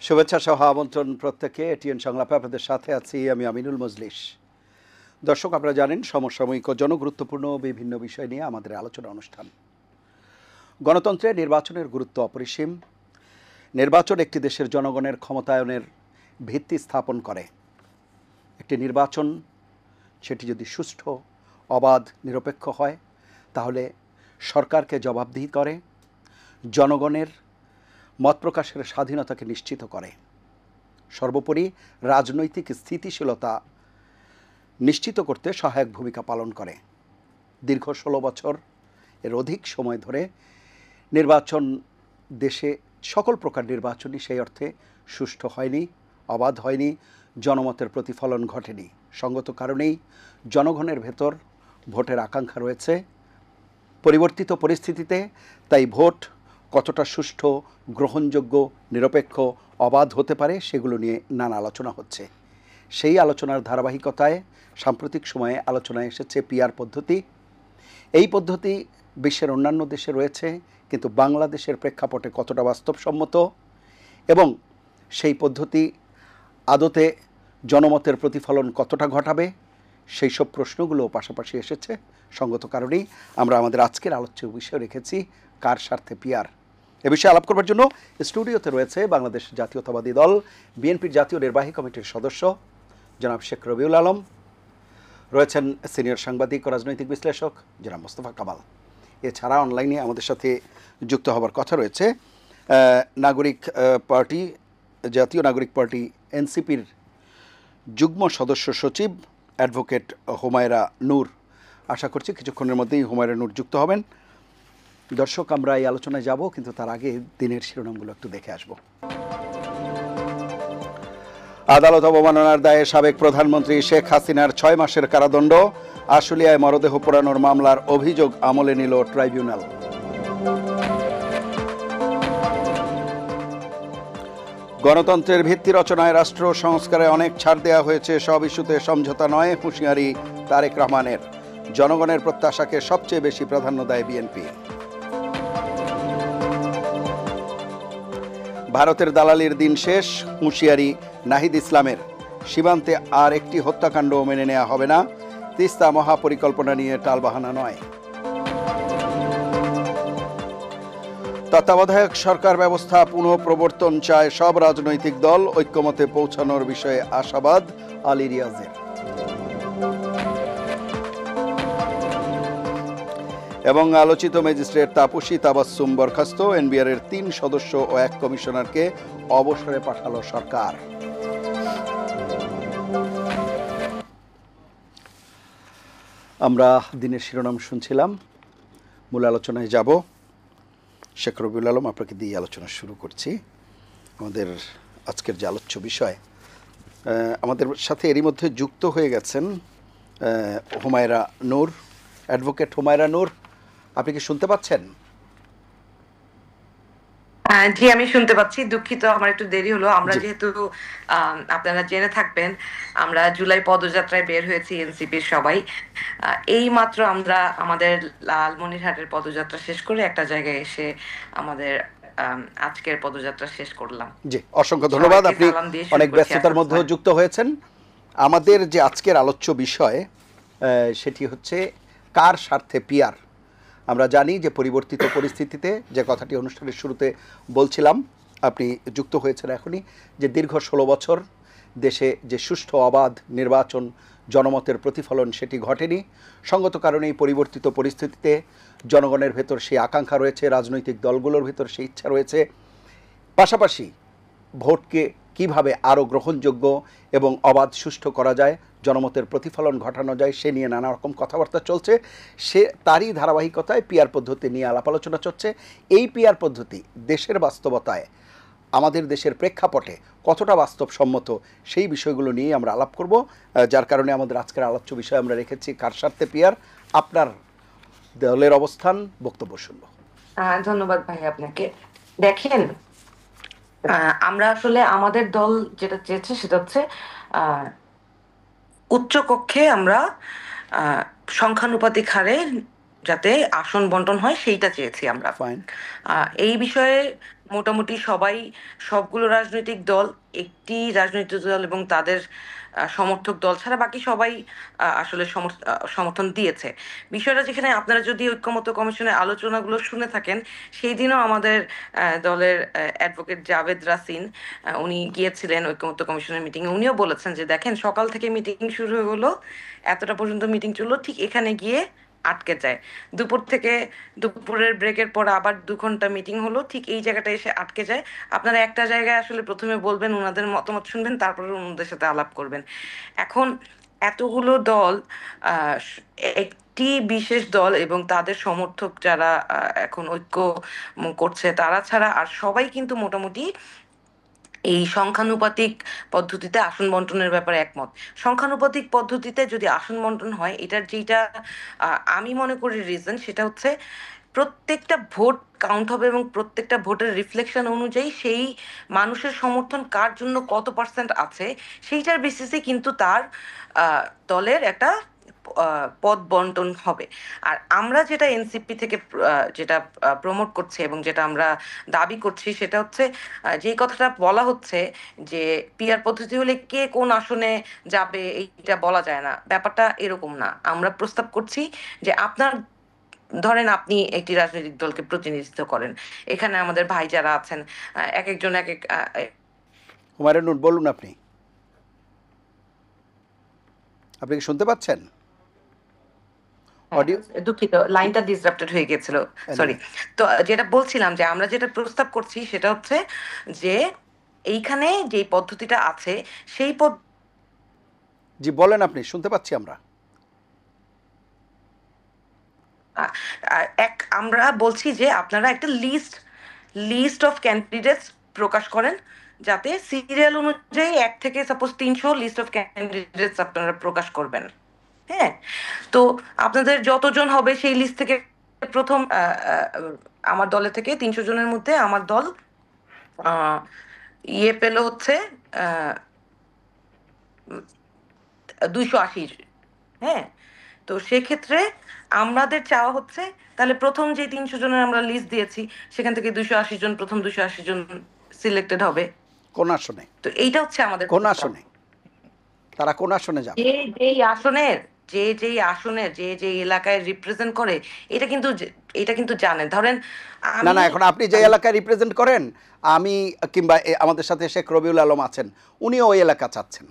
শুভেচ্ছা সহ আমন্ত্রণ প্রত্যেকে। এটিএন সংলাপে আপনাদের সাথে আছি আমি আমিনুল মজলিস। দর্শক, আপনারা জানেন সমসাময়িক ও জনগুরুত্বপূর্ণ বিভিন্ন বিষয় নিয়ে আমাদের আলোচনা অনুষ্ঠান। গণতন্ত্রে নির্বাচনের গুরুত্ব অপরিসীম। নির্বাচন একটি দেশের জনগণের ক্ষমতায়নের ভিত্তি স্থাপন করে। একটি নির্বাচন সেটি যদি সুষ্ঠু, অবাধ, নিরপেক্ষ হয় তাহলে সরকারকে জবাবদিহি করে, জনগণের মত প্রকাশের স্বাধীনতাকে নিশ্চিত করে, সর্বোপরি রাজনৈতিক স্থিতিশীলতা নিশ্চিত করতে সহায়ক ভূমিকা পালন করে। দীর্ঘ 16 বছর এর অধিক সময় ধরে নির্বাচন দেশে সকল প্রকার নির্বাচনই সেই অর্থে সুষ্ঠু হয়নি, অবাধ হয়নি, জনমতের প্রতিফলন ঘটেনি। সঙ্গত কারণেই জনগণের ভেতর ভোটের আকাঙ্ক্ষা রয়েছে। পরিবর্তিত পরিস্থিতিতে তাই ভোট কতটা সুষ্ঠু, গ্রহণযোগ্য, নিরপেক্ষ, অবাধ হতে পারে সেগুলো নিয়ে নানা আলোচনা হচ্ছে। সেই আলোচনার ধারাবাহিকতায় সাম্প্রতিক সময়ে আলোচনায় এসেছে পিআর পদ্ধতি। এই পদ্ধতি বিশ্বের অন্যান্য দেশে রয়েছে, কিন্তু বাংলাদেশের প্রেক্ষাপটে কতটা বাস্তবসম্মত এবং সেই পদ্ধতি আদতে জনমতের প্রতিফলন কতটা ঘটাবে, সেই সব প্রশ্নগুলো পাশাপাশি এসেছে। সঙ্গত কারণেই আমরা আমাদের আজকের আলোচ্য বিষয় রেখেছি কার স্বার্থে পিআর। এ বিষয়ে আলাপ করবার জন্য স্টুডিওতে রয়েছে বাংলাদেশ জাতীয়তাবাদী দল বিএনপির জাতীয় নির্বাহী কমিটির সদস্য জনাব শেখ রবিউল আলম, রয়েছেন সিনিয়র সাংবাদিক ও রাজনৈতিক বিশ্লেষক জনাব মোস্তফা কামাল। এছাড়া অনলাইনে আমাদের সাথে যুক্ত হবার কথা রয়েছে নাগরিক পার্টি, জাতীয় নাগরিক পার্টি এনসিপির যুগ্ম সদস্য সচিব অ্যাডভোকেট হুমায়রা নূর। আশা করছি কিছুক্ষণের মধ্যেই হুমায়রা নূর যুক্ত হবেন। দর্শক, আমরা এই আলোচনায় যাব, কিন্তু তার আগে দিনের শিরোনামগুলো একটু দেখে আসব। আদালত অবমাননার দায়ে সাবেক প্রধানমন্ত্রী শেখ হাসিনার 6 মাসের কারাদণ্ড। আশুলিয়ায় মরদেহ পোড়ানোর মামলার অভিযোগ আমলে নিল ট্রাইব্যুনাল। গণতন্ত্রের ভিত্তি রচনায় রাষ্ট্র সংস্কারে অনেক ছাড় দেওয়া হয়েছে, সব ইস্যুতে সমঝোতা নয়, হুঁশিয়ারি তারেক রহমানের। জনগণের প্রত্যাশাকে সবচেয়ে বেশি প্রাধান্য দেয় বিএনপি। ভারতের দালালির দিন শেষ, হুঁশিয়ারি নাহিদ ইসলামের। সীমান্তে আর একটি হত্যাকাণ্ডও মেনে নেওয়া হবে না, তিস্তা মহাপরিকল্পনা নিয়ে টালবাহানা নয়। তত্ত্বাবধায়ক সরকার ব্যবস্থা পুনঃপ্রবর্তন চায় সব রাজনৈতিক দল, ঐক্যমতে পৌঁছানোর বিষয়ে আশাবাদ আলী রিয়াজের। এবং আলোচিত ম্যাজিস্ট্রেট তাপসী তাবাসসুম বরখাস্ত, এনবিআরের 3 সদস্য ও 1 কমিশনারকে অবসরে পাঠালো সরকার। আমরা দিনের শিরোনাম শুনছিলাম, মূল আলোচনায় যাব। শেখ রবিউল আলম, আপনাকে দিয়ে আলোচনা শুরু করছি। আমাদের আজকের যে আলোচ্য বিষয়, আমাদের সাথে এরই মধ্যে যুক্ত হয়ে গেছেন হুমায়রা নূর, অ্যাডভোকেট হুমায়রা নূর। আপনি কি শুনতে পাচ্ছেন? জি, আমি শুনতে পাচ্ছি। দুঃখিত, আমার একটু দেরি হলো। আমরা যেহেতু আপনারা জেনে থাকবেন, আমরা জুলাই পদযাত্রায় বের হয়েছি এনসিপির সবাই। এই মাত্র আমরা আমাদের লালমনিরহাটের পদযাত্রা শেষ করে একটা জায়গায় এসে আমাদের আজকের পদযাত্রা শেষ করলাম। জি, অসংখ্য ধন্যবাদ। আপনি অনেক ব্যস্ততার মধ্যেও যুক্ত হয়েছেন। আমাদের যে আজকের আলোচ্য বিষয় সেটি হচ্ছে কার স্বার্থে পিআর। আমরা জানি যে পরিবর্তিত পরিস্থিতিতে, যে কথাটি অনুষ্ঠানের শুরুতে বলছিলাম, আপনি যুক্ত হয়েছেন এখনই, যে দীর্ঘ 16 বছর দেশে যে সুষ্ঠু অবাধ নির্বাচন, জনমতের প্রতিফলন সেটি ঘটেনি। সঙ্গত কারণে এই পরিবর্তিত পরিস্থিতিতে জনগণের ভেতর সেই আকাঙ্ক্ষা রয়েছে, রাজনৈতিক দলগুলোর ভেতর সেই ইচ্ছা রয়েছে। পাশাপাশি ভোটকে কিভাবে আরও গ্রহণযোগ্য এবং অবাধ সুষ্ঠু করা যায়, জনমতের প্রতিফলন ঘটানো যায়, সে নিয়ে নানা রকম কথাবার্তা চলছে। তারই ধারাবাহিকতায় পিআর পদ্ধতি নিয়ে আলাপ আলোচনা চলছে। এই পিআর পদ্ধতি দেশের বাস্তবতায়, আমাদের দেশের প্রেক্ষাপটে কতটা বাস্তবসম্মত, সেই বিষয়গুলো নিয়ে আমরা আলাপ করব। যার কারণে আমাদের আজকের আলোচ্য বিষয় আমরা রেখেছি কার স্বার্থে পিআর। আপনার দলের অবস্থান, বক্তব্য শুনব। ধন্যবাদ ভাই আপনাকে। দেখেন, আমরা আসলে আমাদের দল যেটা চেয়েছে সেটা হচ্ছে উচ্চ কক্ষে আমরা সংখ্যানুপাতিক হারে যাতে আসন বন্টন হয় সেইটা চেয়েছি আমরা। এই বিষয়ে মোটামুটি সবাই, সবগুলো রাজনৈতিক দল, একটি রাজনৈতিক দল এবং তাদের সমর্থক দল ছাড়া বাকি সবাই আসলে সমর্থন দিয়েছে। বিষয়টা যেখানে আপনারা যদি ঐক্যমত্য কমিশনের আলোচনাগুলো শুনে থাকেন, সেই দিনও আমাদের দলের অ্যাডভোকেট জাভেদ রাসিন উনি গিয়েছিলেন ঐক্যমত্য কমিশনের মিটিং এ। উনিও বলেছেন যে দেখেন সকাল থেকে মিটিং শুরু হয়ে হলো, এতটা পর্যন্ত মিটিং চললো, ঠিক এখানে গিয়ে আটকে যায়। দুপুর থেকে, দুপুরের ব্রেকের পর আবার 2 ঘন্টা মিটিং হলো, ঠিক এই জায়গাটায় এসে আটকে যায়। আপনারা একটা জায়গায় আসলে প্রথমে বলবেন, ওনাদের মতামত শুনবেন, তারপরে ওনাদের সাথে আলাপ করবেন। এখন এতগুলো দল, আহ একটি বিশেষ দল এবং তাদের সমর্থক যারা এখন ঐক্য করছে তারা ছাড়া আর সবাই কিন্তু মোটামুটি এই সংখ্যানুপাতিক পদ্ধতিতে আসন বন্টনের ব্যাপারে একমত। সংখ্যানুপাতিক পদ্ধতিতে যদি আসন বন্টন হয়, এটার যেটা আমি মনে করি রিজন, সেটা হচ্ছে প্রত্যেকটা ভোট কাউন্ট হবে এবং প্রত্যেকটা ভোটের রিফ্লেকশন অনুযায়ী সেই মানুষের সমর্থন কার জন্য কত পার্সেন্ট আছে, সেইটার বেসিসে কিন্তু তার দলের একটা পদ বন্টন হবে। আর আমরা যেটা এনসিপি থেকে যেটা প্রমোট করছি এবং যেটা আমরা দাবি করছি, সেটা হচ্ছে যেই কথাটা বলা হচ্ছে যে পিআর পদ্ধতি হলে কে কোন আসনে যাবে এইটা বলা যায় না, ব্যাপারটা এরকম না। আমরা প্রস্তাব করছি যে আপনার, ধরেন আপনি একটি রাজনৈতিক দলকে প্রতিনিধিত্ব করেন, এখানে আমাদের ভাই যারা আছেন এক একজন এক এক হুমায়ুন নূর, বলুন আপনি আপনি কি শুনতে পাচ্ছেন? অডিও দুঃখিত, লাইনটা ডিসরাপ্টেড হয়ে গেছিল, সরি। তো যেটা বলছিলাম যে আমরা যেটা প্রস্তাব করছি সেটা হচ্ছে যে এইখানে যে পদ্ধতিটা আছে সেই জি বলেন, আপনি শুনতে পাচ্ছি আমরা। আমরা বলছি যে আপনারা একটা লিস্ট অফ ক্যান্ডিডেটস প্রকাশ করেন, যাতে সিরিয়াল অনুযায়ী 1 থেকে সাপোজ 300 লিস্ট অফ ক্যান্ডিডেটস আপনারা প্রকাশ করবেন। হ্যাঁ, তো আপনাদের যতজন হবে সেই লিস্ট থেকে প্রথম আমার দলে থেকে 300 জনের মধ্যে আমার দল আহ, ইয়ে পেল হচ্ছে 280। হ্যাঁ, তো সেক্ষেত্রে আমাদের চাওয়া হচ্ছে, তাহলে প্রথম যে 300 জনের আমরা লিস্ট দিয়েছি সেখান থেকে 280 জন, প্রথম 280 জন সিলেক্টেড হবে। কোন আসনে? তো এইটা হচ্ছে আমাদের কোন প্রস্তাব। আসনে? তারা কোন আসনে যাবে? যেই আসনের, যেই আসনের যে এলাকায় রিপ্রেজেন্ট করে, এটা কিন্তু এটা কিন্তু জানেন, ধরেন না আমি না, এখন আপনি যে এলাকায় রিপ্রেজেন্ট করেন, আমি কিংবা আমাদের সাথে শেখ রবিউল আলম আছেন, উনিও ওই এলাকা চাচ্ছেন।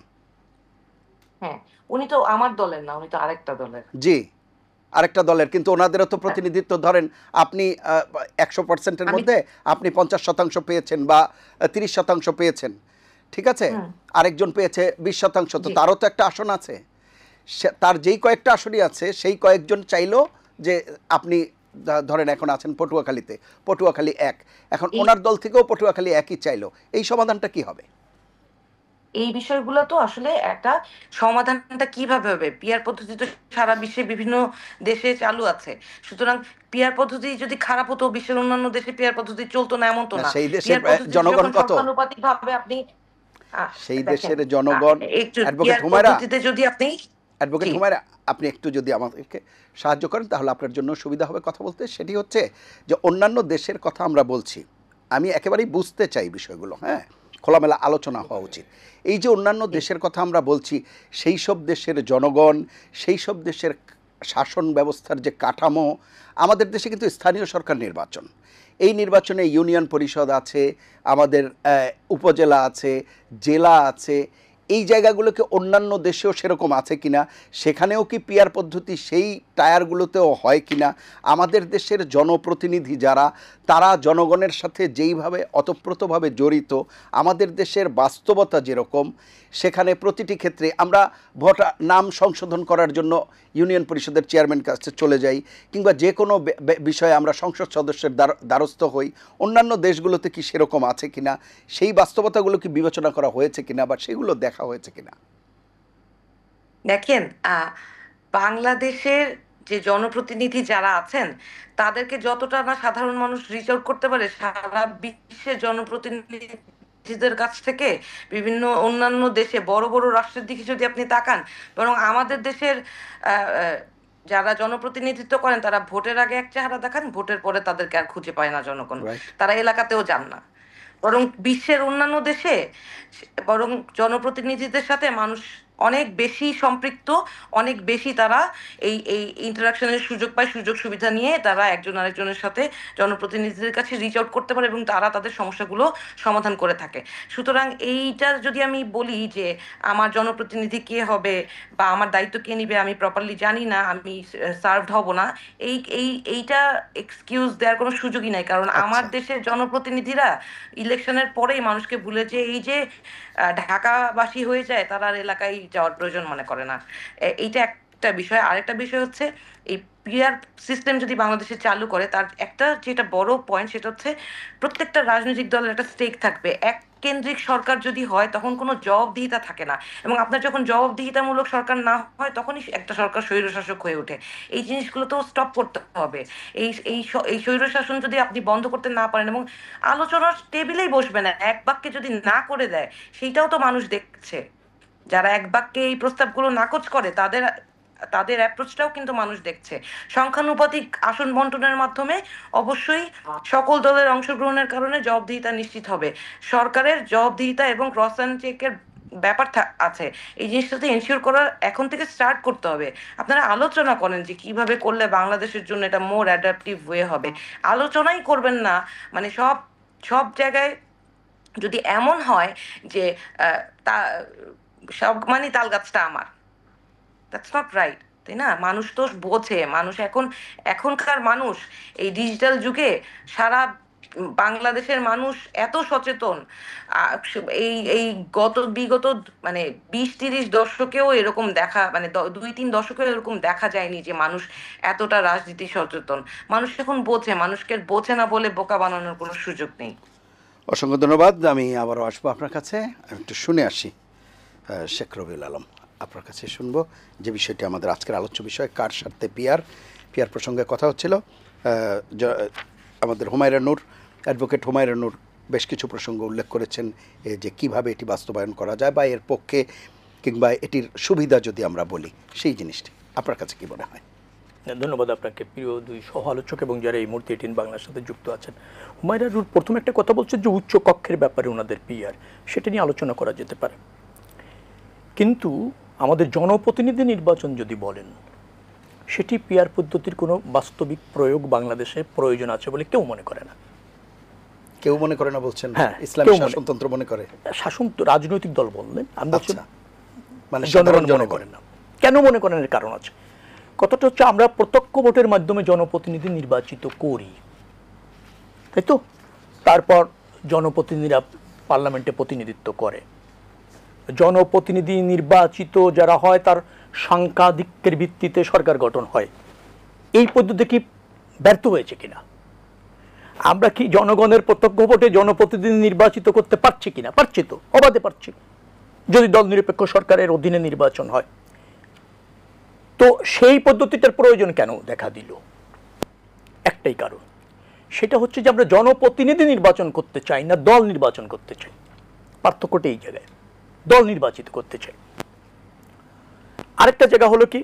হ্যাঁ, উনি তো আমার দলের না, উনি তো আরেকটা দলের। জি, আরেকটা দলের, কিন্তু ওনাদেরও তো হ্যাঁ, প্রতিনিধিত্ব, ধরেন আপনি 100%-এর আমি মধ্যে আপনি 50% পেয়েছেন বা 30% পেয়েছেন, ঠিক আছে, হুম, আরেকজন পেয়েছে 20%, তো জি, তারও তো একটা আসন আছে। তার যেই কয়েকটা আসনই আছে সেই কয়েকজন চাইলো যে আপনি ধরেন এখন আছেন পটুয়াখালীতে, পটুয়াখালী 1, এখন এই ওনার দল থেকেও পটুয়াখালী 1ই চাইলো, এই সমাধানটা কি হবে? এই বিষয়গুলো তো আসলে একটা সমাধানটা কিভাবে হবে, পিয়ার পদ্ধতি তো সারা বিশ্বে বিভিন্ন দেশে চালু আছে। সুতরাং পিয়ার পদ্ধতি যদি খারাপ হতো, বিশ্বের অন্যান্য দেশে পিয়ার পদ্ধতি চলতো না এমন তো না, না। সেই দেশের পিয়ার পদ্ধতি জনগণ যখন কত? সংখ্যানুপাতিক ভাবে আপনি সেই দেখেন, দেশের জনগণ। একটু অ্যাডভোকেট পিয়ার হুমায়রা, পদ্ধতিতে যদি আপনি, অ্যাডভোকেট জি, হুমায়রা, আপনি একটু যদি আমাদেরকে সাহায্য করেন তাহলে আপনার জন্য সুবিধা হবে কথা বলতে। সেটি হচ্ছে যে অন্যান্য দেশের কথা আমরা বলছি, আমি একেবারেই বুঝতে চাই বিষয়গুলো, হ্যাঁ, খোলামেলা আলোচনা হওয়া উচিত। এই যে অন্যান্য জি, দেশের কথা আমরা বলছি, সেই সব দেশের জনগণ, সেই সব দেশের শাসন ব্যবস্থার যে কাঠামো, আমাদের দেশে কিন্তু স্থানীয় সরকার নির্বাচন, এই নির্বাচনে ইউনিয়ন পরিষদ আছে, আমাদের উপজেলা আছে, জেলা আছে, এই জায়গাগুলোকে অন্যান্য দেশেও সেরকম আছে কিনা, সেখানেও কি পিয়ার পদ্ধতি সেই টায়ারগুলোতেও হয় কিনা, আমাদের দেশের জনপ্রতিনিধি যারা, তারা জনগণের সাথে যেইভাবে অতপ্রতভাবে জড়িত, আমাদের দেশের বাস্তবতা যেরকম, সেখানে প্রতিটি ক্ষেত্রে আমরা নাম সংশোধন করার জন্য ইউনিয়ন পরিষদের চেয়ারম্যান কাছে চলে যাই, কিংবা যে কোনো বিষয়ে আমরা সংসদ সদস্যের দ্বারস্থ হই, অন্যান্য দেশগুলোতে কি সেরকম আছে কিনা, সেই বাস্তবতাগুলো কি বিবেচনা করা হয়েছে কিনা বা সেগুলো দেখা হয়েছে কিনা? দেখেন বাংলাদেশের যে জনপ্রতিনিধি যারা আছেন, তাদেরকে যতটা না সাধারণ মানুষ রিচ আউট করতে পারে, সারা বিশ্বের জনপ্রতিনিধিদের কাছ থেকে বিভিন্ন অন্যান্য দেশে বড় বড় রাষ্ট্রের দিকে যদি আপনি তাকান, বরং আমাদের দেশের আহ, আহ, যারা জনপ্রতিনিধিত্ব করেন তারা ভোটের আগে এক চেহারা দেখান, ভোটের পরে তাদেরকে আর খুঁজে পায় না জনগণ, রাইট। তারা এলাকাতেও যান না। বরং বিশ্বের অন্যান্য দেশে বরং জনপ্রতিনিধিদের সাথে মানুষ অনেক বেশি সম্পৃক্ত, অনেক বেশি তারা এই ইন্টারাকশনের সুযোগ পায়, সুযোগ সুবিধা নিয়ে তারা একজন আরেকজনের সাথে জনপ্রতিনিধিদের কাছে রিচ আউট করতে পারে এবং তারা তাদের সমস্যাগুলো সমাধান করে থাকে। সুতরাং এইটা যদি আমি বলি যে আমার জনপ্রতিনিধি কে হবে বা আমার দায়িত্ব কে নিবে আমি প্রপারলি জানি না, আমি সার্ভড হব না, এইটা এক্সকিউজ দেওয়ার কোনো সুযোগই নাই। কারণ আমার আচ্ছা, দেশের জনপ্রতিনিধিরা ইলেকশনের পরেই মানুষকে ভুলে যে এই যে ঢাকাবাসী হয়ে যায়, তারা আর এলাকায় যাওয়ার প্রয়োজন মনে করে না। এইটা একটা বিষয়। আরেকটা বিষয় হচ্ছে এই পিআর সিস্টেম যদি বাংলাদেশে চালু করে, তার একটা যেটা বড় পয়েন্ট সেটা হচ্ছে প্রত্যেকটা রাজনৈতিক দলের একটা স্টেক থাকবে। এক কেন্দ্রিক সরকার যদি হয় তখন কোনো জবাবদিহিতা থাকে না, এবং আপনার যখন জবাবদিহিতামূলক সরকার না হয় তখনই একটা সরকার স্বৈরশাসক হয়ে ওঠে। এই জিনিসগুলো তো স্টপ করতে হবে। এই স্বৈরশাসন যদি আপনি বন্ধ করতে না পারেন এবং আলোচনার টেবিলেই বসবে না, এক বাক্যে যদি না করে দেয়, সেইটাও তো মানুষ দেখছে। যারা এক বাক্যে এই প্রস্তাবগুলো নাকচ করে তাদের তাদের অ্যাপ্রোচটাও কিন্তু মানুষ দেখছে। সংখ্যানুপাতিক আসন বন্টনের মাধ্যমে অবশ্যই সকল দলের অংশগ্রহণের কারণে জবাবদিহিতা নিশ্চিত হবে। সরকারের জবাবদিহিতা এবং ক্রস অ্যান্ড চেকের ব্যাপার আছে। এই জিনিসটাতে এনশিওর করার এখন থেকে স্টার্ট করতে হবে। আপনারা আলোচনা করেন যে কিভাবে করলে বাংলাদেশের জন্য এটা মোর অ্যাডাপটিভ ওয়ে হবে। আলোচনাই করবেন না, মানে সব সব জায়গায় যদি এমন হয় যে তা সব মানে তাল গাছটা আমার, দ্যাটস নট রাইট, তাই না? মানুষ তো বোঝে, মানুষ এখনকার মানুষ এই ডিজিটাল যুগে সারা বাংলাদেশের মানুষ এত সচেতন। এই এই বিগত মানে 20-30 দশকেও এরকম দেখা, মানে 2-3 দশকেও এরকম দেখা যায়নি যে মানুষ এতটা রাজনীতি সচেতন। মানুষ এখন বোঝে, মানুষকে বোঝে না বলে বোকা বানানোর কোনো সুযোগ নেই। অসংখ্য ধন্যবাদ। আমি আবারও আসবো আপনার কাছে, আমি একটু শুনে আসি। শেখ রবিউল আলম, আপনার কাছে শুনবো যে বিষয়টি আমাদের আজকের আলোচ্য বিষয়, কার স্বার্থে পিআর। পিআর প্রসঙ্গে কথা হচ্ছিল। আমাদের হুমায়রা নূর, অ্যাডভোকেট হুমায়রা নূর বেশ কিছু প্রসঙ্গ উল্লেখ করেছেন যে কিভাবে এটি বাস্তবায়ন করা যায় বা এর পক্ষে কিংবা এটির সুবিধা যদি আমরা বলি, সেই জিনিসটি আপনার কাছে কি মনে হয়? ধন্যবাদ আপনাকে, প্রিয় দুই সহ আলোচক এবং যারা এই মুহূর্তে এটিএন বাংলার সাথে যুক্ত আছেন। হুমায়রা নূর প্রথম একটা কথা বলছেন যে উচ্চ কক্ষের ব্যাপারে ওনাদের পিআর, সেটা নিয়ে আলোচনা করা যেতে পারে। কিন্তু আমাদের জনপ্রতিনিধি নির্বাচন যদি বলেন, সেটি পিআর পদ্ধতির কোনো বাস্তবিক প্রয়োগ বাংলাদেশে প্রয়োজন আছে বলে কেউ মনে করে না। কেউ মনে করে না বলছেন? হ্যাঁ, ইসলামী কেউ শাসনতন্ত্র মনে করে? শাসন রাজনৈতিক দল বললেন, আমি বলছি আচ্ছা, মানে জনগণ মনে করেন না। কেন মনে করেন এর কারণ আছে। কথাটা হচ্ছে আমরা প্রত্যক্ষ ভোটের মাধ্যমে জনপ্রতিনিধি নির্বাচিত করি, তাই তো? তারপর জনপ্রতিনিধিরা পার্লামেন্টে প্রতিনিধিত্ব করে। জনপ্রতিনিধি নির্বাচিত যারা হয় তার সংখ্যাধিক্যের ভিত্তিতে সরকার গঠন হয়। এই পদ্ধতি কি ব্যর্থ হয়েছে কিনা? আমরা কি জনগণের প্রত্যক্ষ ভোটে জনপ্রতিনিধি নির্বাচিত করতে পারছি কিনা? পারছি তো, অবাধে পারছি, যদি দল নিরপেক্ষ সরকারের অধীনে নির্বাচন হয়। তো সেই পদ্ধতিটার প্রয়োজন কেন দেখা দিল? একটাই কারণ, সেটা হচ্ছে যে আমরা জনপ্রতিনিধি নির্বাচন করতে চাই না, দল নির্বাচন করতে চাই। পার্থক্যটা এই জায়গায়, দল নির্বাচিত করতে চাই। আরেকটা জায়গা হলো কি,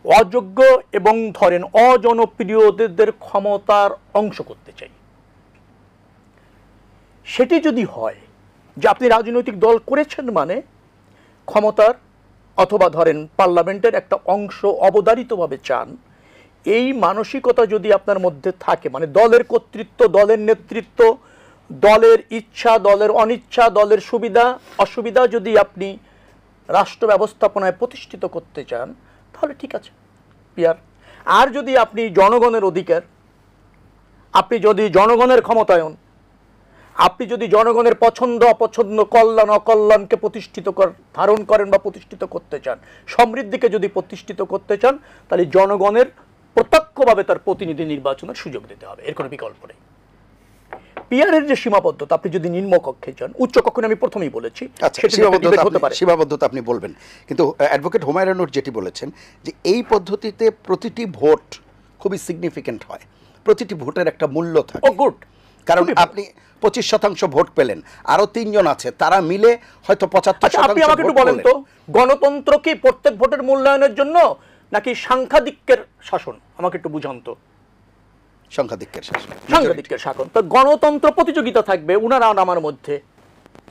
অযোগ্য এবং ধরেন অজনপ্রিয়দের ক্ষমতার অংশ করতে চাই। সেটি যদি হয় যে আপনি রাজনৈতিক দল করেছেন মানে ক্ষমতার অথবা ধরেন পার্লামেন্টের একটা অংশ অবধারিতভাবে চান, এই মানসিকতা যদি আপনার মধ্যে থাকে, মানে দলের কর্তৃত্ব, দলের নেতৃত্ব, দলের ইচ্ছা, দলের অনিচ্ছা, দলের সুবিধা অসুবিধা যদি আপনি রাষ্ট্র ব্যবস্থাপনায় প্রতিষ্ঠিত করতে চান, তাহলে ঠিক আছে, পিআর। আর যদি আপনি জনগণের অধিকার, আপনি যদি জনগণের ক্ষমতায়ন, আপনি যদি জনগণের পছন্দ অপছন্দ, কল্যাণ অকল্যাণকে প্রতিষ্ঠিত ধারণ করেন বা প্রতিষ্ঠিত করতে চান, সমৃদ্ধিকে যদি প্রতিষ্ঠিত করতে চান, তাহলে জনগণের প্রত্যক্ষভাবে তার প্রতিনিধি নির্বাচনের সুযোগ দিতে হবে, এর কোনো বিকল্প নেই। পিআরের যে সীমাবদ্ধতা, আপনি যদি নিম্নকক্ষে যান, উচ্চ কক্ষে আমি প্রথমেই বলেছি সীমাবদ্ধতা আপনি বলবেন, কিন্তু অ্যাডভোকেট হুমায়রা নূর যেটি বলেছেন যে এই পদ্ধতিতে প্রতিটি ভোট খুবই সিগনিফিক্যান্ট হয়, প্রতিটি ভোটের একটা মূল্য থাকে। গুড, কারণ আপনি 25% ভোট পেলেন, আরো 3 জন আছে, তারা মিলে হয়তো 75%। আপনি আমাকে একটু বলেন তো, গণতন্ত্র কি প্রত্যেক ভোটের মূল্যায়নের জন্য নাকি সাংখ্যাধিক্যের শাসন? আমাকে একটু বুঝান তো। সংখ্যাধিক্যের শাসন, সাংঘাতিকের শাসন। তো গণতন্ত্র প্রতিযোগিতা থাকবে উনারা আর আমার মধ্যে,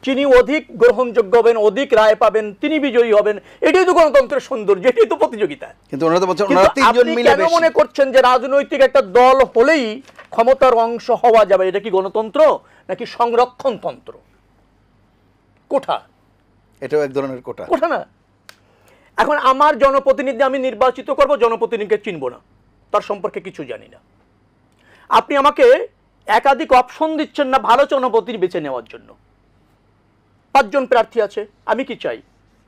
যিনি অধিক গ্রহণযোগ্য হবেন, অধিক রায় পাবেন, তিনি বিজয়ী হবেন। এটাই তো গণতন্ত্রের সৌন্দর্য, এটাই তো প্রতিযোগিতা। কিন্তু ওনারা তো বলছেন কিন্তু ওনারা তিনজন আপনি মিলে কেন বেশি। মনে করছেন যে রাজনৈতিক একটা দল হলেই ক্ষমতার অংশ হওয়া যাবে? এটা কি গণতন্ত্র নাকি সংরক্ষণতন্ত্র? কোঠা, এটাও এক ধরনের কোটা। কোঠা না। এখন আমার জনপ্রতিনিধি আমি নির্বাচিত করব, জনপ্রতিনিধিকে চিনব না, তার সম্পর্কে কিছু জানি না। আপনি আমাকে একাধিক অপশন দিচ্ছেন না ভালো জনপ্রতিনিধি বেছে নেওয়ার জন্য। 5 জন প্রার্থী আছে, আমি কি চাই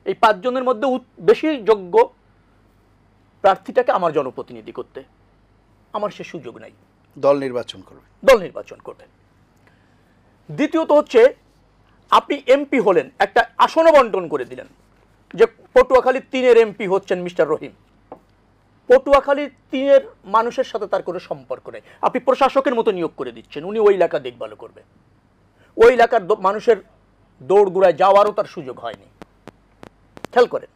এই 5 জনের মধ্যে বেশি যোগ্য প্রার্থীটাকে আমার জনপ্রতিনিধি করতে। আমার সে সুযোগ নাই। দল নির্বাচন করবে, দল নির্বাচন করবে। দ্বিতীয়ত হচ্ছে আপনি এমপি হলেন, একটা আসন বন্টন করে দিলেন যে পটুয়াখালী 3-এর এমপি হচ্ছেন মিস্টার রহিম। পটুয়াখালী 3-এর মানুষের সাথে তার কোনো সম্পর্ক নেই। আপনি প্রশাসকের মতো নিয়োগ করে দিচ্ছেন, উনি ওই এলাকা দেখভাল করবে। ওই এলাকার মানুষের দৌড়গুড়ায় যাওয়ারও তার সুযোগ হয়নি। খেয়াল করেন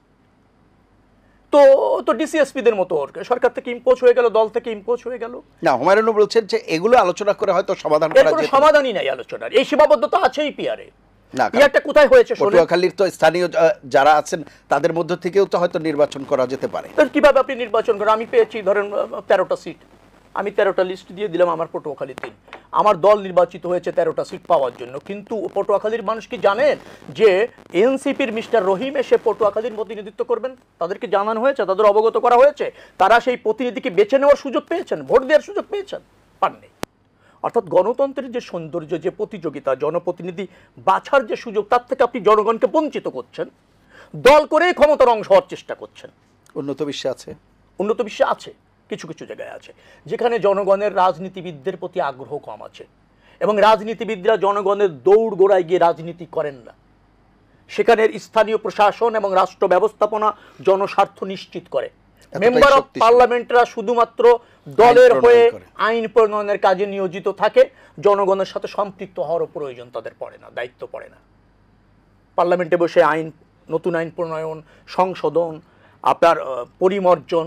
তো। তো ডিসিএসপিদের মতো সরকার থেকে ইম্পোজ হয়ে গেল, দল থেকে ইম্পোজ হয়ে গেল। না, হুমায়ুন বলছেন যে এগুলো আলোচনা করে হয়তো সমাধান এর করা কোনো যেত। সমাধানই নাই আলোচনার। এই সীমাবদ্ধতা আছেই পিয়ারে। না, পিয়ারটা কোথায় হয়েছে শুনুন। পটুয়াখালীর তো স্থানীয় যারা আছেন তাদের মধ্য থেকেও তো হয়তো নির্বাচন করা যেতে পারে। কিভাবে আপনি নির্বাচন করেন? আমি পেয়েছি ধরেন 13টা সিট, আমি 13টা লিস্ট দিয়ে দিলাম আমার পটুয়াখালী 3। আমার দল নির্বাচিত হয়েছে 13টা সিট পাওয়ার জন্য। কিন্তু পটুয়াখালীর মানুষ কি জানেন যে এনসিপির মিস্টার রহিম এসে পটুয়াখালীর প্রতিনিধিত্ব করবেন? তাদেরকে জানানো হয়েছে, তাদের অবগত করা হয়েছে। তারা সেই প্রতিনিধিকে বেছে নেওয়ার সুযোগ পেয়েছেন, ভোট দেওয়ার সুযোগ পেয়েছেন? পাননি। অর্থাৎ গণতন্ত্রের যে সৌন্দর্য, যে প্রতিযোগিতা, জনপ্রতিনিধি বাছার যে সুযোগ, তার থেকে আপনি জনগণকে বঞ্চিত করছেন। দল করেই ক্ষমতার অংশ হওয়ার চেষ্টা করছেন। উন্নত বিশ্বে আছে, উন্নত বিশ্বে আছে, কিছু কিছু জায়গায় আছে যেখানে জনগণের রাজনীতিবিদদের প্রতি আগ্রহ কম আছে এবং রাজনীতিবিদরা জনগণের দৌড় গোড়ায় গিয়ে রাজনীতি করেন না। সেখানের স্থানীয় প্রশাসন এবং রাষ্ট্র ব্যবস্থাপনা জনস্বার্থ নিশ্চিত করে। মেম্বার অফ পার্লামেন্টরা শুধুমাত্র দলের হয়ে আইন প্রণয়নের কাজে নিয়োজিত থাকে, জনগণের সাথে সম্পৃক্ত হওয়ার প্রয়োজন তাদের পড়ে না, দায়িত্ব পড়ে না। পার্লামেন্টে বসে নতুন আইন প্রণয়ন, সংশোধন, আপনার পরিমার্জন,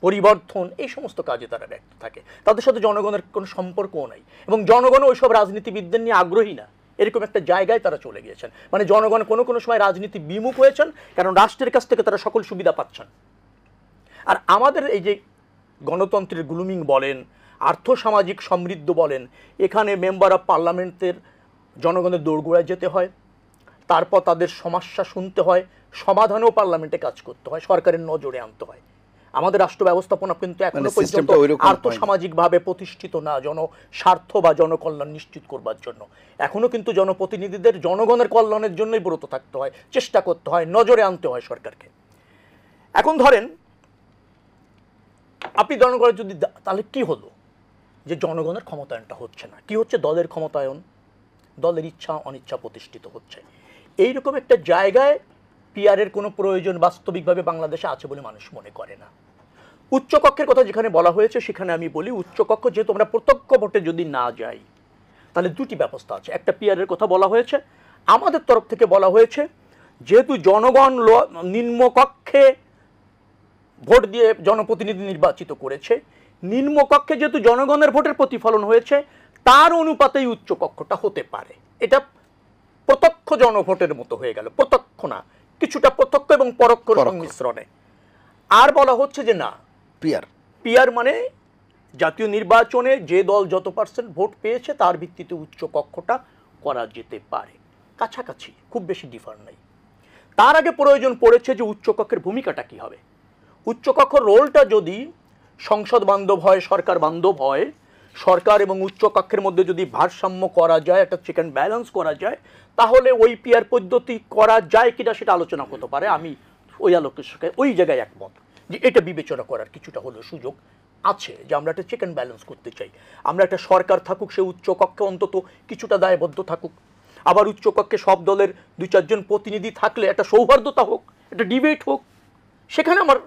পরিবর্তন, এই সমস্ত কাজে তারা ব্যস্ত থাকে। তাদের সাথে জনগণের কোনো সম্পর্কও নাই এবং জনগণও ওইসব রাজনীতিবিদদের নিয়ে আগ্রহী না। এরকম একটা জায়গায় তারা চলে গিয়েছেন। মানে জনগণ কোনো কোনো সময় রাজনীতি বিমুখ হয়েছেন, কারণ রাষ্ট্রের কাছ থেকে তারা সকল সুবিধা পাচ্ছেন। আর আমাদের এই যে গণতন্ত্রের গ্লুমিং বলেন, আর্থসামাজিক সমৃদ্ধ বলেন, এখানে মেম্বার অফ পার্লামেন্টের জনগণের দৌড়গোড়ায় যেতে হয়, তারপর তাদের সমস্যা শুনতে হয়, সমাধানেও পার্লামেন্টে কাজ করতে হয়, সরকারের নজরে আনতে হয়। আমাদের রাষ্ট্র ব্যবস্থাপনা কিন্তু এখনো পর্যন্ত আর্থসামাজিকভাবে প্রতিষ্ঠিত না, জনস্বার্থ বা জনকল্যাণ নিশ্চিত করবার জন্য। এখনো কিন্তু জনপ্রতিনিধিদের জনগণের কল্যাণের জন্যই ব্রত থাকতে হয়, চেষ্টা করতে হয়, নজরে আনতে হয় সরকারকে। এখন ধরেন আপনি জনগণের যদি, তাহলে কি হলো যে জনগণের ক্ষমতায়নটা হচ্ছে না? কি হচ্ছে? দলের ক্ষমতায়ন, দলের ইচ্ছা অনিচ্ছা প্রতিষ্ঠিত হচ্ছে। এইরকম একটা জায়গায় পিআরের কোনো প্রয়োজন বাস্তবিকভাবে বাংলাদেশে আছে বলে মানুষ মনে করে না। উচ্চকক্ষের কথা যেখানে বলা হয়েছে সেখানে আমি বলি, উচ্চকক্ষ যেহেতু আমরা প্রত্যক্ষ ভোটে যদি না যাই তাহলে দুটি ব্যবস্থা আছে। একটা পিআরের কথা বলা হয়েছে, আমাদের তরফ থেকে বলা হয়েছে যেহেতু জনগণ নিম্নকক্ষে ভোট দিয়ে জনপ্রতিনিধি নির্বাচিত করেছে, নিম্নকক্ষে যেহেতু জনগণের ভোটের প্রতিফলন হয়েছে, তার অনুপাতেই উচ্চকক্ষটা হতে পারে। এটা প্রত্যক্ষ জনভোটের মতো হয়ে গেল, প্রত্যক্ষ না, কিছুটা প্রত্যক্ষ এবং পরোক্ষ সংমিশ্রণে। আর বলা হচ্ছে যে না, পিআর মানে জাতীয় নির্বাচনে যে দল যত পার্সেন্ট ভোট পেয়েছে তার ভিত্তিতে উচ্চকক্ষটা করা যেতে পারে, কাছাকাছি, খুব বেশি ডিফার নাই। তার আগে প্রয়োজন পড়েছে যে উচ্চকক্ষের ভূমিকাটা কি হবে। উচ্চকক্ষের রোলটা যদি সংসদ বান্ধব হয়, সরকার বান্ধব হয়, সরকার এবং উচ্চকক্ষের মধ্যে যদি ভারসাম্য করা যায়, একটা চেক অ্যান্ড ব্যালেন্স করা যায়, তাহলে ওই পিআর পদ্ধতি করা যায় কিনা সেটা আলোচনা করতে পারে। আমি ওই আলোকের সাথে ওই জায়গায় একমত যে এটা বিবেচনা করার কিছুটা হলেও সুযোগ আছে, যে আমরা একটা চেক অ্যান্ড ব্যালেন্স করতে চাই। আমরা একটা সরকার থাকুক, সে উচ্চকক্ষে অন্তত কিছুটা দায়বদ্ধ থাকুক। আবার উচ্চকক্ষে সব দলের 2-4 জন প্রতিনিধি থাকলে একটা সৌহার্দ্যতা হোক, একটা ডিবেট হোক। সেখানে আমার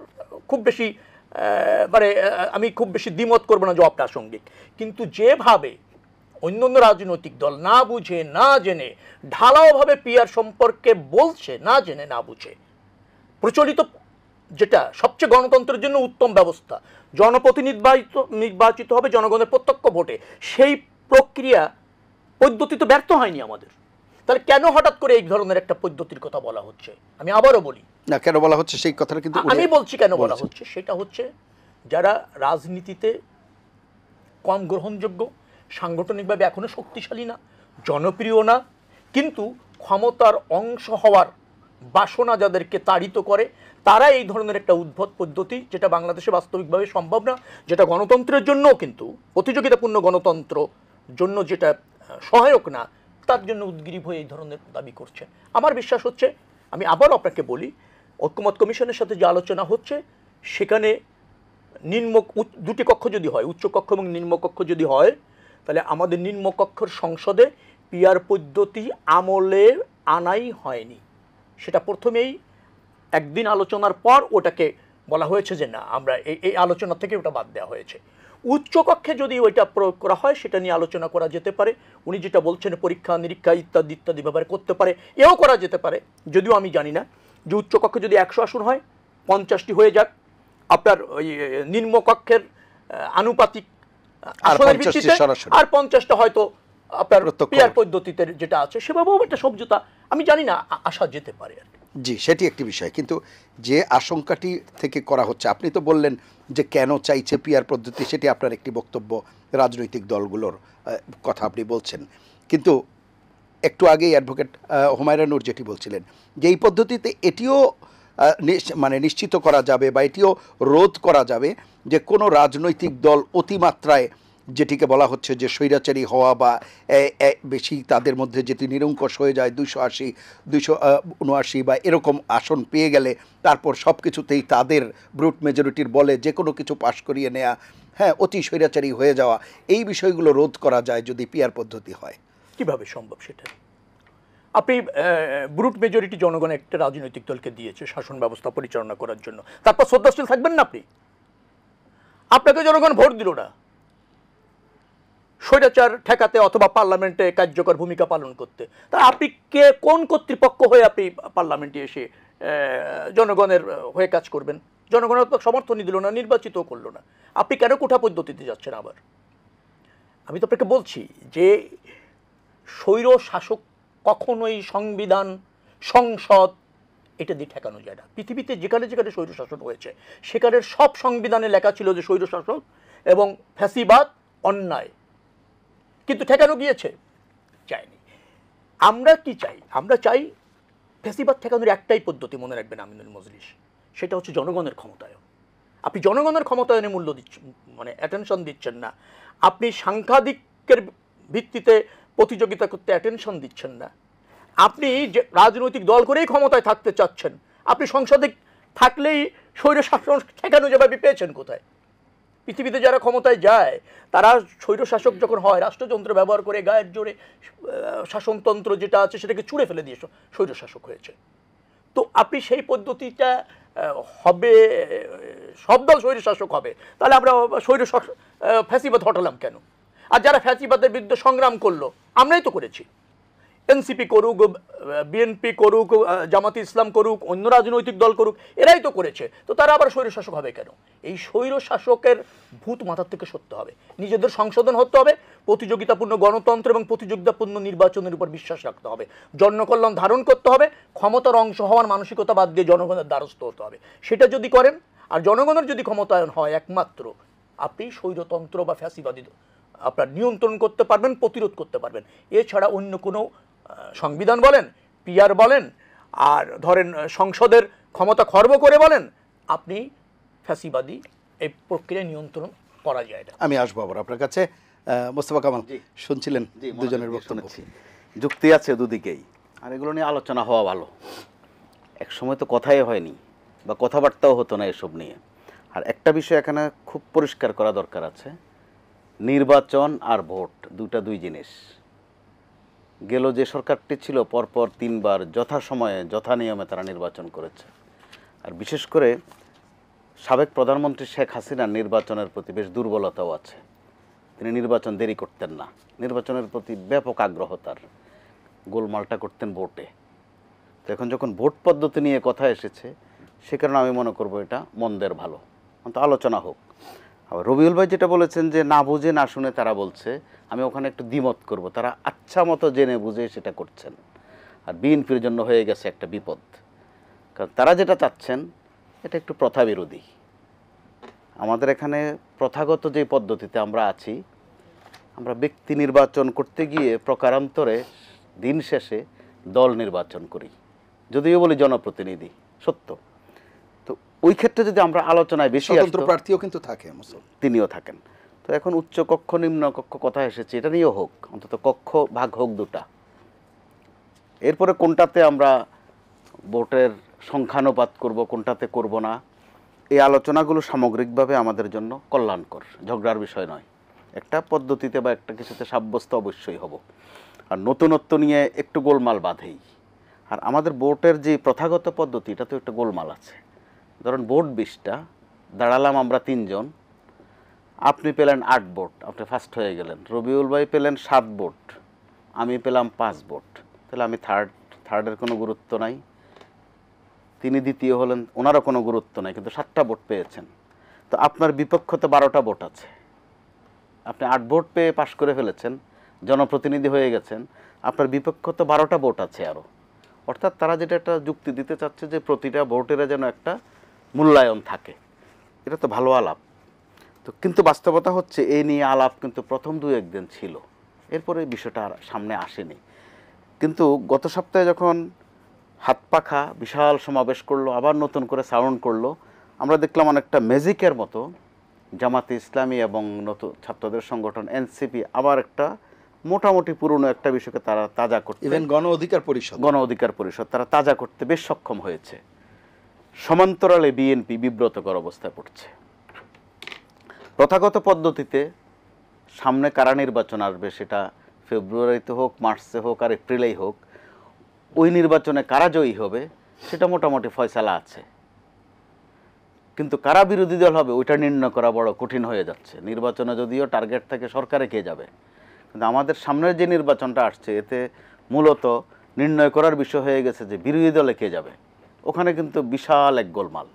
খুব বেশি আমি খুব বেশি দ্বিমত করবো না যে অপ্রাসঙ্গিক। কিন্তু যেভাবে অন্যান্য রাজনৈতিক দল না বুঝে না জেনে ঢালাওভাবে পিআর সম্পর্কে বলছে, না জেনে না বুঝে, প্রচলিত যেটা সবচেয়ে গণতন্ত্রের জন্য উত্তম ব্যবস্থা, জনপ্রতিনিধি নির্বাচিত হবে জনগণের প্রত্যক্ষ ভোটে, সেই প্রক্রিয়া পদ্ধতি তো ব্যর্থ হয়নি আমাদের। তাহলে কেন হঠাৎ করে এই ধরনের একটা পদ্ধতির কথা বলা হচ্ছে? আমি আবারও বলি, না কেন বলা হচ্ছে সেই কথাটা কিন্তু আমি বলছি কেন বলা হচ্ছে। সেটা হচ্ছে যারা রাজনীতিতে কম গ্রহণযোগ্য, সাংগঠনিকভাবে এখনো শক্তিশালী না, জনপ্রিয় না, কিন্তু ক্ষমতার অংশ হওয়ার বাসনা যাদেরকে তাড়িত করে, তারা এই ধরনের একটা উদ্ভট পদ্ধতি, যেটা বাংলাদেশে বাস্তবিকভাবে সম্ভব না, যেটা গণতন্ত্রের জন্যও কিন্তু প্রতিযোগিতাপূর্ণ গণতন্ত্র জন্য যেটা সহায়ক না, তার জন্য উদ্গ্রীব হয়ে এই ধরনের দাবি করছে। আমার বিশ্বাস হচ্ছে, আমি আবার আপনাকে বলি, ঐক্যমত কমিশনের সাথে যে আলোচনা হচ্ছে সেখানে দুটি কক্ষ যদি হয়, উচ্চ কক্ষ এবং নিম্নকক্ষ যদি হয়, তাহলে আমাদের নিম্নকক্ষের সংসদে পিআর পদ্ধতি আমলে আনাই হয়নি। সেটা প্রথমেই একদিন আলোচনার পর ওটাকে বলা হয়েছে যে না, আমরা এই আলোচনা থেকে ওটা বাদ দেওয়া হয়েছে। উচ্চকক্ষে যদি ওইটা প্রয়োগ করা হয় সেটা নিয়ে আলোচনা করা যেতে পারে। উনি যেটা বলছেন পরীক্ষা নিরীক্ষা ইত্যাদি ইত্যাদি ব্যাপারে করতে পারে, এও করা যেতে পারে। যদিও আমি জানি না যে উচ্চকক্ষে যদি 100 আসন হয় 50টি হয়ে যাক, আপনার ওই নিম্নকক্ষের আনুপাতিক আসনের ভিত্তিতে আর 50টা হয়তো আপনার পিআর পদ্ধতিতে যেটা আছে সেভাবেও একটা সমঝোতা আমি জানি না আসা যেতে পারে আর কি। জি, সেটি একটি বিষয়, কিন্তু যে আশঙ্কাটি থেকে করা হচ্ছে, আপনি তো বললেন যে কেন চাইছে পিআর পদ্ধতি, সেটি আপনার একটি বক্তব্য, রাজনৈতিক দলগুলোর কথা আপনি বলছেন, কিন্তু একটু আগেই অ্যাডভোকেট হুমায়রা নূর যেটি বলছিলেন যে এই পদ্ধতিতে এটিও মানে নিশ্চিত করা যাবে বা এটিও রোধ করা যাবে যে কোনো রাজনৈতিক দল অতিমাত্রায়, যেটিকে বলা হচ্ছে যে স্বৈরাচারী হওয়া বা বেশি তাদের মধ্যে যেটি নিরঙ্কুশ হয়ে যায়, 280 279 বা এরকম আসন পেয়ে গেলে তারপর সব কিছুতেই তাদের ব্রুট মেজরিটির বলে যে কোনো কিছু পাশ করিয়ে নেওয়া, হ্যাঁ, অতি স্বৈরাচারী হয়ে যাওয়া, এই বিষয়গুলো রোধ করা যায় যদি পিআর পদ্ধতি হয়। কিভাবে সম্ভব সেটা? আপনি ব্রুট মেজরিটি জনগণ একটা রাজনৈতিক দলকে দিয়েছে শাসন ব্যবস্থা পরিচালনা করার জন্য, তারপর শ্রদ্ধাশীল থাকবেন না আপনি? আপনাকে জনগণ ভোট দিল না স্বৈরাচার ঠেকাতে অথবা পার্লামেন্টে কার্যকর ভূমিকা পালন করতে, তা আপনি কোন কর্তৃপক্ষ হয়ে আপনি পার্লামেন্টে এসে জনগণের হয়ে কাজ করবেন? জনগণের তো সমর্থনই দিল না, নির্বাচিতও করলো না, আপনি কেন কোঠা পদ্ধতিতে যাচ্ছেন? আবার আমি তো আপনাকে বলছি যে স্বৈর শাসক কখনোই সংবিধান, সংসদ এটা দিয়ে ঠেকানো যায় না। পৃথিবীতে যেখানে যেখানে স্বৈর শাসন হয়েছে সেখানের সব সংবিধানে লেখা ছিল যে স্বৈর শাসক এবং ফ্যাসিবাদ অন্যায়, কিন্তু ঠেকানো গিয়েছে? চাইনি। আমরা কি চাই? আমরা চাই ফ্যাসিবাদ ঠেকানোর একটাই পদ্ধতি, মনে রাখবেন আমিনুল মজলিস, সেটা হচ্ছে জনগণের ক্ষমতায়ন। আপনি জনগণের ক্ষমতায়নে মূল্য দিচ্ছেন, মানে অ্যাটেনশন দিচ্ছেন না, আপনি সাংখ্যাধিক্যের ভিত্তিতে প্রতিযোগিতা করতে অ্যাটেনশন দিচ্ছেন না, আপনি যে রাজনৈতিক দল করেই ক্ষমতায় থাকতে চাচ্ছেন, আপনি সংসদে থাকলেই স্বৈর শাসন ঠেকানো যাবে পেয়েছেন কোথায়? পৃথিবীতে যারা ক্ষমতায় যায় তারা স্বৈরশাসক যখন হয় রাষ্ট্রযন্ত্র ব্যবহার করে গায়ের জোরে শাসনতন্ত্র যেটা আছে সেটাকে ছুঁড়ে ফেলে দিয়ে স্বৈরশাসক হয়েছে। তো আপনি সেই পদ্ধতিটা হবে, সব দল স্বৈরশাসক হবে, তাহলে আমরা ফ্যাসিবাদ হটালাম কেন? আর যারা ফ্যাসিবাদের বিরুদ্ধে সংগ্রাম করলো আমরাই তো করেছি, এনসিপি করুক, বিএনপি করুক, জামাতে ইসলাম করুক, অন্য রাজনৈতিক দল করুক, এরাই তো করেছে, তো তারা আবার স্বৈরশাসক হবে কেন? এই স্বৈরশাসকের ভূত মাথার থেকে সরতে হবে, নিজেদের সংশোধন হতে হবে, প্রতিযোগিতাপূর্ণ গণতন্ত্র এবং প্রতিযোগিতাপূর্ণ নির্বাচনের উপর বিশ্বাস রাখতে হবে, জনকল্যাণ ধারণ করতে হবে, ক্ষমতার অংশ হওয়ার মানসিকতা বাদ দিয়ে জনগণের দ্বারস্থ হতে হবে। সেটা যদি করেন আর জনগণের যদি ক্ষমতায়ন হয়, একমাত্র আপনি স্বৈরতন্ত্র বা ফ্যাসিবাদী আপনার নিয়ন্ত্রণ করতে পারবেন, প্রতিরোধ করতে পারবেন। এছাড়া অন্য কোনো সংবিধান বলেন, পিআর বলেন, আর ধরেন সংসদের ক্ষমতা খর্ব করে বলেন, আপনি ফ্যাসিবাদী এই প্রক্রিয়া নিয়ন্ত্রণ করা যায় না। আমি আসবো আবার আপনার কাছে। মোস্তফা কামাল, শুনছিলেন দুজনের বক্তব্য, যুক্তি আছে দুদিকেই, আর এগুলো নিয়ে আলোচনা হওয়া ভালো। এক সময় তো কথাই হয়নি বা কথাবার্তাও হতো না এসব নিয়ে। আর একটা বিষয় এখানে খুব পরিষ্কার করা দরকার আছে, নির্বাচন আর ভোট দুই জিনিস। গেল যে সরকারটি ছিল পরপর 3 বার যথাসময়ে যথানিয়মে তারা নির্বাচন করেছে। আর বিশেষ করে সাবেক প্রধানমন্ত্রী শেখ হাসিনার নির্বাচনের প্রতি বেশ দুর্বলতাও আছে। তিনি নির্বাচন দেরি করতেন না, নির্বাচনের প্রতি ব্যাপক আগ্রহ তার, গোলমালটা করতেন ভোটে। তো এখন যখন ভোট পদ্ধতি নিয়ে কথা এসেছে, সে কারণে আমি মনে করব এটা মন্দের ভালো, অন্তত আলোচনা হোক। আবার রবিউল ভাই যেটা বলেছেন যে না বুঝে না শুনে তারা বলছে, আমি ওখানে একটু দ্বিমত করব। তারা আচ্ছা মতো জেনে বুঝে সেটা করছেন, আর বিএনপির জন্য হয়ে গেছে একটা বিপদ। কারণ তারা যেটা চাচ্ছেন এটা একটু প্রথা বিরোধী। আমাদের এখানে প্রথাগত যে পদ্ধতিতে আমরা আছি, আমরা ব্যক্তি নির্বাচন করতে গিয়ে প্রকারান্তরে দিন শেষে দল নির্বাচন করি, যদিও বলি জনপ্রতিনিধি, সত্য। তো ওই ক্ষেত্রে যদি আমরা আলোচনায় বেশি স্বতন্ত্র প্রার্থীও কিন্তু থাকে, তিনিও থাকেন। তো এখন উচ্চ কক্ষ নিম্ন কক্ষ কথা এসেছে, এটা নিয়েও হোক, অন্তত কক্ষ ভাগ হোক দুটা। এরপরে কোনটাতে আমরা ভোটের সংখ্যানুপাত করব, কোনটাতে করব না, এই আলোচনাগুলো সামগ্রিকভাবে আমাদের জন্য কল্যাণকর, ঝগড়ার বিষয় নয়। একটা পদ্ধতিতে বা একটা কিছুতে সাব্যস্ত অবশ্যই হব। আর নতুনত্ব নিয়ে একটু গোলমাল বাঁধেই। আর আমাদের ভোটের যে প্রথাগত পদ্ধতি, এটা তো একটু গোলমাল আছে। ধরুন ভোট 20টা, দাঁড়ালাম আমরা 3 জন, আপনি পেলেন 8 ভোট, আপনি ফার্স্ট হয়ে গেলেন। রবিউল ভাই পেলেন 7 ভোট, আমি পেলাম 5 ভোট, তাহলে আমি থার্ডের কোনো গুরুত্ব নাই। তিনি দ্বিতীয় হলেন, ওনারও কোনো গুরুত্ব নাই, কিন্তু 7টা ভোট পেয়েছেন। তো আপনার বিপক্ষতে 12টা ভোট আছে, আপনি 8 ভোট পেয়ে পাশ করে ফেলেছেন, জনপ্রতিনিধি হয়ে গেছেন, আপনার বিপক্ষতে 12টা ভোট আছে আরও। অর্থাৎ তারা যেটা একটা যুক্তি দিতে চাচ্ছে যে প্রতিটা ভোটের যেন একটা মূল্যায়ন থাকে, এটা তো ভালো আলাপ। তো কিন্তু বাস্তবতা হচ্ছে এই নিয়ে আলাপ কিন্তু প্রথম 2-1 দিন ছিল, এরপরে বিষয়টা আর সামনে আসেনি। কিন্তু গত সপ্তাহে যখন হাত পাখা বিশাল সমাবেশ করলো, আবার নতুন করে সাউন্ড করলো, আমরা দেখলাম অনেকটা ম্যাজিকের মতো জামাতে ইসলামী এবং নতুন ছাত্রদের সংগঠন এনসিপি আবার একটা মোটামুটি পুরনো একটা বিষয়কে তারা তাজা করতে, ইভেন গণ অধিকার পরিষদ তারা তাজা করতে বেশ সক্ষম হয়েছে। সমান্তরালে বিএনপি বিব্রতকর অবস্থায় পড়ছে। প্রথাগত পদ্ধতিতে সামনে কারা নির্বাচন আসবে, সেটা ফেব্রুয়ারিতে হোক, মার্চে হোক, আর এপ্রিলেই হোক, ওই নির্বাচনে কারা জয়ী হবে সেটা মোটামুটি ফয়সালা আছে। কিন্তু কারা বিরোধী দল হবে ওইটা নির্ণয় করা বড় কঠিন হয়ে যাচ্ছে। নির্বাচনে যদিও টার্গেট থাকে সরকারে কে যাবে, কিন্তু আমাদের সামনের যে নির্বাচনটা আসছে এতে মূলত নির্ণয় করার বিষয় হয়ে গেছে যে বিরোধী দলে কে যাবে। ওখানে কিন্তু বিশাল এক গোলমাল।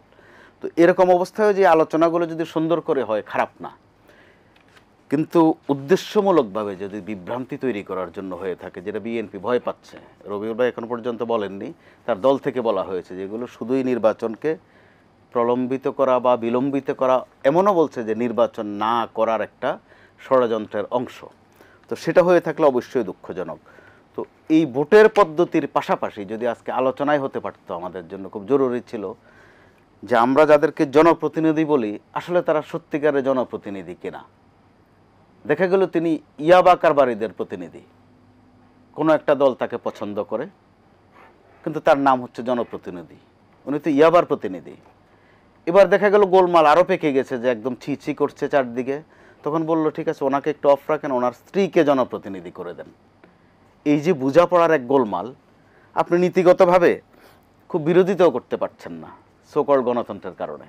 তো এরকম অবস্থায় যে আলোচনাগুলো যদি সুন্দর করে হয় খারাপ না, কিন্তু উদ্দেশ্যমূলকভাবে যদি বিভ্রান্তি তৈরি করার জন্য হয়ে থাকে, যেটা বিএনপি ভয় পাচ্ছে, রবিউল ভাই এখন পর্যন্ত বলেননি, তার দল থেকে বলা হয়েছে যেগুলো শুধুই নির্বাচনকে প্রলম্বিত করা বা বিলম্বিত করা, এমনও বলছে যে নির্বাচন না করার একটা ষড়যন্ত্রের অংশ। তো সেটা হয়ে থাকলে অবশ্যই দুঃখজনক। তো এই ভোটের পদ্ধতির পাশাপাশি যদি আজকে আলোচনায় হতে পারতো, আমাদের জন্য খুব জরুরি ছিল যে আমরা যাদেরকে জনপ্রতিনিধি বলি আসলে তারা সত্যিকারের জনপ্রতিনিধি কিনা। দেখা গেল তিনি ইয়াবা কারবারিদের প্রতিনিধি, কোনো একটা দল তাকে পছন্দ করে, কিন্তু তার নাম হচ্ছে জনপ্রতিনিধি, উনি তো ইয়াবার প্রতিনিধি। এবার দেখা গেল গোলমাল আরও পেকে গেছে, যে একদম ছি করছে চারদিকে। তখন বলল ঠিক আছে, ওনাকে একটু অফ রাখেন, ওনার স্ত্রীকে জনপ্রতিনিধি করে দেন। এই যে বোঝাপড়ার এক গোলমাল, আপনি নীতিগতভাবে খুব বিরোধিতাও করতে পারছেন না সকল গণতন্ত্রের কারণে।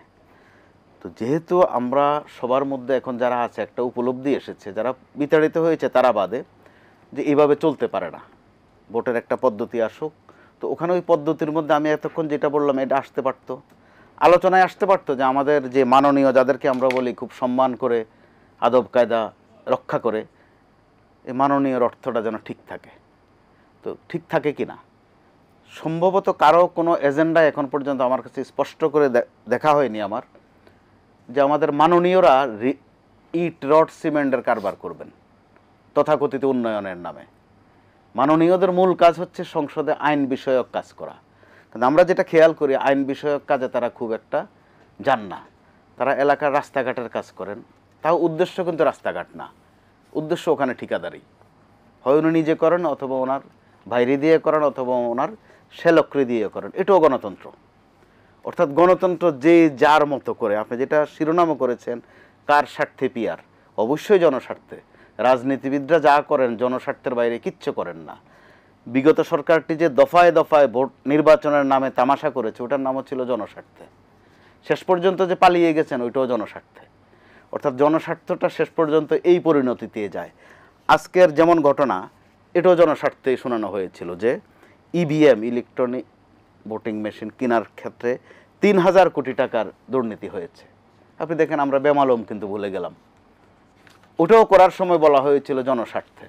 তো যেহেতু আমরা সবার মধ্যে এখন যারা আছে একটা উপলব্ধি এসেছে, যারা বিতাড়িত হয়েছে তারা বাদে, যে এইভাবে চলতে পারে না, ভোটের একটা পদ্ধতি আসুক। তো ওখানে ওই পদ্ধতির মধ্যে আমি এতক্ষণ যেটা বললাম এটা আসতে পারতো, আলোচনায় আসতে পারতো যে আমাদের যে মাননীয়, যাদেরকে আমরা বলি খুব সম্মান করে আদব কায়দা রক্ষা করে, এই মাননীয়র অর্থটা যেন ঠিক থাকে। তো ঠিক থাকে কি না, সম্ভবত কারো কোনো এজেন্ডা এখন পর্যন্ত আমার কাছে স্পষ্ট করে দেখা হয়নি আমার, যে আমাদের মাননীয়রা ইট রড সিমেন্টের কারবার করবেন তথাকথিত উন্নয়নের নামে। মাননীয়দের মূল কাজ হচ্ছে সংসদে আইন বিষয়ক কাজ করা, কিন্তু আমরা যেটা খেয়াল করি আইন বিষয়ক কাজে তারা খুব একটা যান না। তারা এলাকার রাস্তাঘাটের কাজ করেন, তাও উদ্দেশ্য কিন্তু রাস্তাঘাট না, উদ্দেশ্য ওখানে ঠিকাদারি, হয় উনি নিজে করেন অথবা ওনার বাইরে দিয়ে করেন অথবা ওনার শেলকরি দিয়ে করেন। এটাও গণতন্ত্র। অর্থাৎ গণতন্ত্র যে যার মতো করে, আপনি যেটা শিরোনামও করেছেন কার স্বার্থে পিয়ার, অবশ্যই জনস্বার্থে। রাজনীতিবিদরা যা করেন জনস্বার্থের বাইরে কিচ্ছু করেন না। বিগত সরকারটি যে দফায় দফায় ভোট নির্বাচনের নামে তামাশা করেছে, ওটার নামও ছিল জনস্বার্থে। শেষ পর্যন্ত যে পালিয়ে গেছেন ওইটাও জনস্বার্থে। অর্থাৎ জনস্বার্থটা শেষ পর্যন্ত এই পরিণতিতে যায়। আজকের যেমন ঘটনা, এটাও জনস্বার্থেই শোনানো হয়েছিল যে ইভিএম ইলেকট্রনিক ভোটিং মেশিন কেনার ক্ষেত্রে 3,000 কোটি টাকার দুর্নীতি হয়েছে। আপনি দেখেন আমরা বেমালুম কিন্তু ভুলে গেলাম। ওটাও করার সময় বলা হয়েছিল জনস্বার্থে।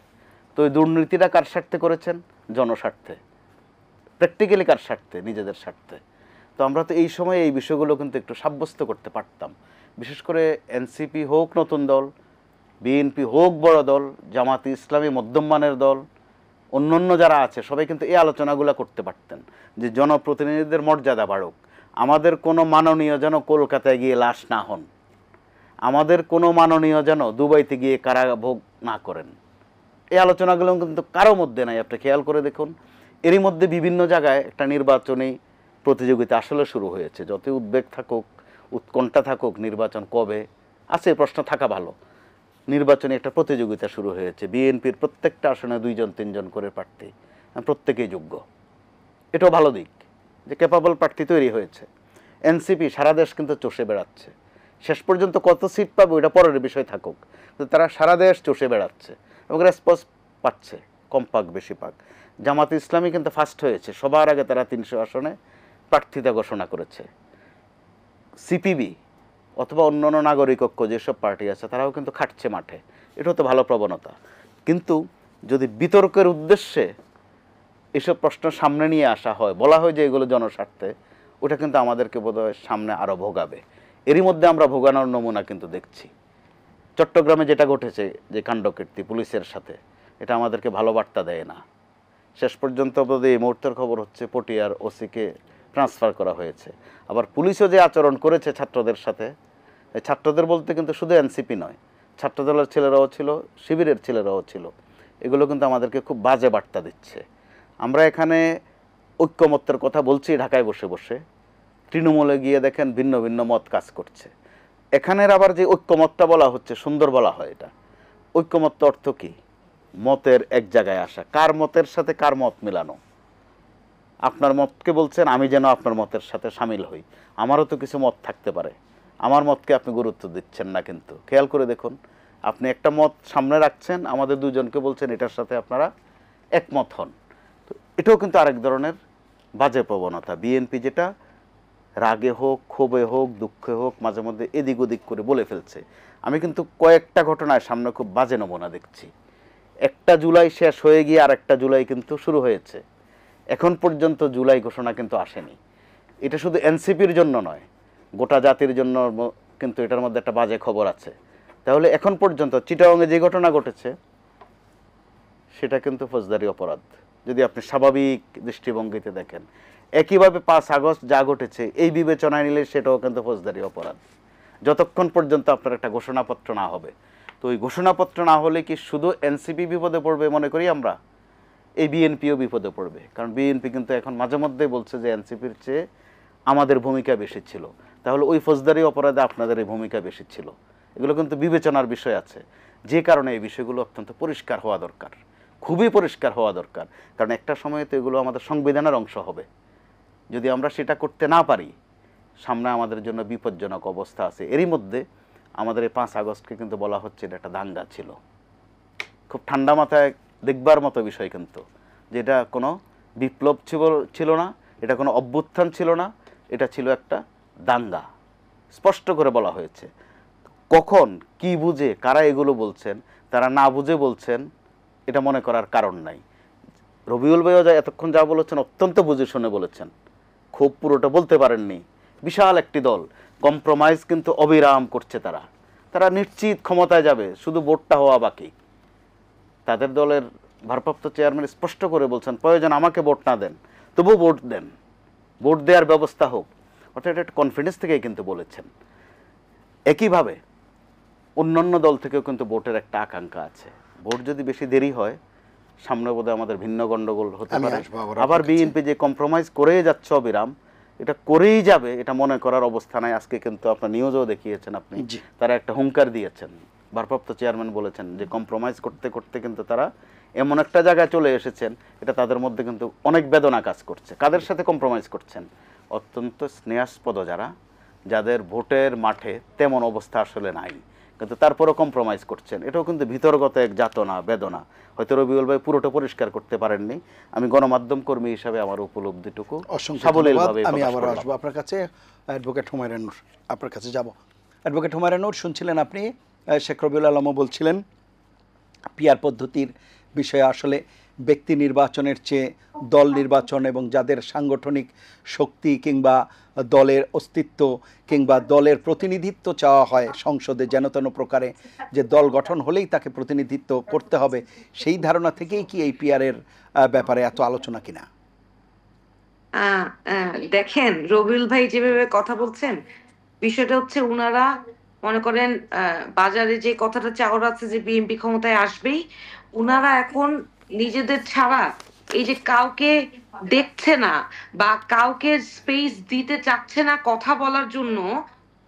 তো ওই দুর্নীতিটা কার স্বার্থে করেছেন? জনস্বার্থে। প্র্যাকটিক্যালি কার স্বার্থে? নিজেদের স্বার্থে। তো আমরা তো এই সময় এই বিষয়গুলো কিন্তু একটু সাব্যস্ত করতে পারতাম। বিশেষ করে এনসিপি হোক নতুন দল, বিএনপি হোক বড় দল, জামাতে ইসলামী মধ্যমমানের দল, অন্যান্য যারা আছে সবাই কিন্তু এই আলোচনাগুলো করতে পারতেন যে জনপ্রতিনিধিদের মর্যাদা বাড়ুক, আমাদের কোনো মাননীয় যেন কলকাতায় গিয়ে লাশ না হন, আমাদের কোনো মাননীয় যেন দুবাইতে গিয়ে কারাভোগ না করেন। এই আলোচনাগুলো কিন্তু কারো মধ্যে নাই। আপনি খেয়াল করে দেখুন, এরই মধ্যে বিভিন্ন জায়গায় একটা নির্বাচনী প্রতিযোগিতা আসলে শুরু হয়েছে। যতই উদ্বেগ থাকুক, উৎকণ্ঠা থাকুক, নির্বাচন কবে আছে প্রশ্ন থাকা ভালো, নির্বাচনী একটা প্রতিযোগিতা শুরু হয়েছে। বিএনপির প্রত্যেকটা আসনে 2-3 করে প্রার্থী, প্রত্যেকেই যোগ্য। এটাও ভালো দিক যে ক্যাপাবল প্রার্থী তৈরি হয়েছে। এনসিপি সারা দেশ কিন্তু চষে বেড়াচ্ছে। শেষ পর্যন্ত কত সিট পাবে ওটা পরের বিষয় থাকুক, কিন্তু তারা সারা দেশ চষে বেড়াচ্ছে এবং রেসপন্স পাচ্ছে, কম পাক বেশি পাক। জামাতে ইসলামী কিন্তু ফার্স্ট হয়েছে, সবার আগে তারা 300 আসনে প্রার্থিতা ঘোষণা করেছে। সিপিবি অথবা অন্যান্য নাগরিক ঐক্য যেসব পার্টি আছে তারাও কিন্তু খাটছে মাঠে, এটাও তো ভালো প্রবণতা। কিন্তু যদি বিতর্কের উদ্দেশ্যে এসব প্রশ্ন সামনে নিয়ে আসা হয়, বলা হয় যে এগুলো জনস্বার্থে, ওটা কিন্তু আমাদেরকে বোধহয় সামনে আরও ভোগাবে। এরই মধ্যে আমরা ভোগানোর নমুনা কিন্তু দেখছি। চট্টগ্রামে যেটা ঘটেছে, যে কাণ্ডকীর্তি পুলিশের সাথে, এটা আমাদেরকে ভালো বার্তা দেয় না। শেষ পর্যন্ত বোধ এই মুহূর্তের খবর হচ্ছে পটিয়ার ওসিকে ট্রান্সফার করা হয়েছে। আবার পুলিশও যে আচরণ করেছে ছাত্রদের সাথে, ছাত্রদের বলতে কিন্তু শুধু এনসিপি নয়, ছাত্রদলের ছেলেরাও ছিল, শিবিরের ছেলেরাও ছিল। এগুলো কিন্তু আমাদেরকে খুব বাজে বার্তা দিচ্ছে। আমরা এখানে ঐক্যমত্যের কথা বলছি ঢাকায় বসে বসে, তৃণমূলে গিয়ে দেখেন ভিন্ন ভিন্ন মত কাজ করছে। এখানের আবার যে ঐক্যমতটা বলা হচ্ছে, সুন্দর বলা হয়, এটা ঐক্যমত্য অর্থ কি? মতের এক জায়গায় আসা। কার মতের সাথে কার মত মেলানো? আপনার মতকে বলছেন আমি যেন আপনার মতের সাথে সামিল হই, আমারও তো কিছু মত থাকতে পারে, আমার মতকে আপনি গুরুত্ব দিচ্ছেন না। কিন্তু খেয়াল করে দেখুন, আপনি একটা মত সামনে রাখছেন, আমাদের দুজনকে বলছেন এটার সাথে আপনারা একমত হন। তো এটাও কিন্তু আরেক ধরনের বাজে প্রবণতা। বিএনপি যেটা রাগে হোক, ক্ষোভে হোক, দুঃখে হোক, মাঝে মধ্যে এদিক ওদিক করে বলে ফেলছে। আমি কিন্তু কয়েকটা ঘটনায় সামনে খুব বাজে নমুনা দেখছি। 1 জুলাই শেষ হয়ে গিয়ে আর 1 জুলাই কিন্তু শুরু হয়েছে, এখন পর্যন্ত জুলাই ঘোষণা কিন্তু আসেনি। এটা শুধু এনসিপির জন্য নয়, গোটা জাতির জন্য কিন্তু এটার মধ্যে একটা বাজে খবর আছে। তাহলে এখন পর্যন্ত চিটাগংয়ে যে ঘটনা ঘটেছে সেটা কিন্তু ফৌজদারি অপরাধ, যদি আপনি স্বাভাবিক দৃষ্টিভঙ্গিতে দেখেন। একইভাবে 5 আগস্ট যা ঘটেছে এই বিবেচনায় নিলে সেটাও কিন্তু ফৌজদারি অপরাধ, যতক্ষণ পর্যন্ত আপনার একটা ঘোষণাপত্র না হবে। তো ওই ঘোষণাপত্র না হলে কি শুধু এনসিপি বিপদে পড়বে মনে করি আমরা? এই বিএনপিও বিপদে পড়বে। কারণ বিএনপি কিন্তু এখন মাঝে মধ্যেই বলছে যে এনসিপির চেয়ে আমাদের ভূমিকা বেশি ছিল। তাহলে ওই ফৌজদারি অপরাধে আপনাদের এই ভূমিকা বেশি ছিল। এগুলো কিন্তু বিবেচনার বিষয় আছে, যে কারণে এই বিষয়গুলো অত্যন্ত পরিষ্কার হওয়া দরকার, খুবই পরিষ্কার হওয়া দরকার। কারণ একটা সময়ে তো এগুলো আমাদের সংবিধানের অংশ হবে। যদি আমরা সেটা করতে না পারি, সামনে আমাদের জন্য বিপজ্জনক অবস্থা আছে। এরই মধ্যে আমাদের এই 5 আগস্টকে কিন্তু বলা হচ্ছে এটা একটা দাঙ্গা ছিল। খুব ঠান্ডা মাথায় দেখবার মতো বিষয় কিন্তু, যেটা কোনো বিপ্লব ছিল না, এটা কোনো অভ্যুত্থান ছিল না, এটা ছিল একটা দাঙ্গা। স্পষ্ট করে বলা হয়েছে। কখন কি বুঝে কারা এগুলো বলছেন, তারা না বুঝে বলছেন এটা মনে করার কারণ নাই। রবিউল ভাইও যা এতক্ষণ যা বলেছেন অত্যন্ত বুঝে শুনে বলেছেন, খুব পুরোটা বলতে পারেননি। বিশাল একটি দল, কম্প্রোমাইজ কিন্তু অবিরাম করছে। তারা নিশ্চিত ক্ষমতায় যাবে, শুধু ভোটটা হওয়া বাকি। তাদের দলের ভারপ্রাপ্ত চেয়ারম্যান স্পষ্ট করে বলছেন প্রয়োজন আমাকে ভোট না দেন, তবু ভোট দেন, ভোট দেওয়ার ব্যবস্থা হোক। অর্থাৎ এটা একটা কনফিডেন্স থেকেই কিন্তু বলেছেন। একইভাবে অন্যান্য দল থেকেও কিন্তু ভোটের একটা আকাঙ্ক্ষা আছে। ভোট যদি বেশি দেরি হয়, সামনে বোধহয় আমাদের ভিন্ন গণ্ডগোল হতে পারে। আবার বিএনপি যে কম্প্রোমাইজ করেই যাচ্ছে অবিরাম, এটা করেই যাবে, এটা মনে করার অবস্থা নাই। আজকে কিন্তু আপনার নিউজও দেখিয়েছেন আপনি, তারা একটা হুঙ্কার দিয়েছেন। ভারপ্রাপ্ত চেয়ারম্যান বলেছেন যে কম্প্রোমাইজ করতে করতে কিন্তু তারা এমন একটা জায়গায় চলে এসেছেন, এটা তাদের মধ্যে কিন্তু অনেক বেদনা কাজ করছে। কাদের সাথে কম্প্রোমাইজ করছেন? অত্যন্ত স্নেহাস্পদ যারা, যাদের ভোটের মাঠে তেমন অবস্থা আসলে নাই। কিন্তু তারপরও কম্প্রোমাইজ করছেন। এটাও কিন্তু ভিতরগত এক যাতনা, বেদনা। হয়তো রবিউল ভাই পুরোটা পরিষ্কার করতে পারেননি। আমি গণমাধ্যম কর্মী হিসাবে আমার উপলব্ধিটুকু অসংখ্য ধন্যবাদ। সাবলীলভাবে আমি প্রকাশ আবার করলাম। আসবো আপনার কাছে। অ্যাডভোকেট হুমায়রা নূর, আপনার কাছে যাব। অ্যাডভোকেট হুমায়রা নূর, শুনছিলেন আপনি শেখ রবিউল আলমও বলছিলেন পিআর পদ্ধতির বিষয়ে আসলে ব্যক্তি নির্বাচনের চেয়ে দল নির্বাচন এবং যাদের সাংগঠনিক শক্তি কিংবা দলের অস্তিত্ব কিংবা দলের প্রতিনিধিত্ব চাওয়া হয় সংসদে যেন তেন প্রকারে, যে দল গঠন হলেই তাকে প্রতিনিধিত্ব করতে হবে, সেই ধারণা থেকেই কি এই পিআরের ব্যাপারে এত আলোচনা কিনা? দেখেন, রবিউল ভাই যেভাবে কথা বলছেন, বিষয়টা হচ্ছে উনারা মনে করেন বাজারে যে কথাটা চাওয়ার আছে যে বিএনপি ক্ষমতায় আসবেই, উনারা এখন নিজেদের ছাড়া এই যে কাউকে দেখছে না বা কাউকে স্পেস দিতে চাচ্ছে না কথা বলার জন্য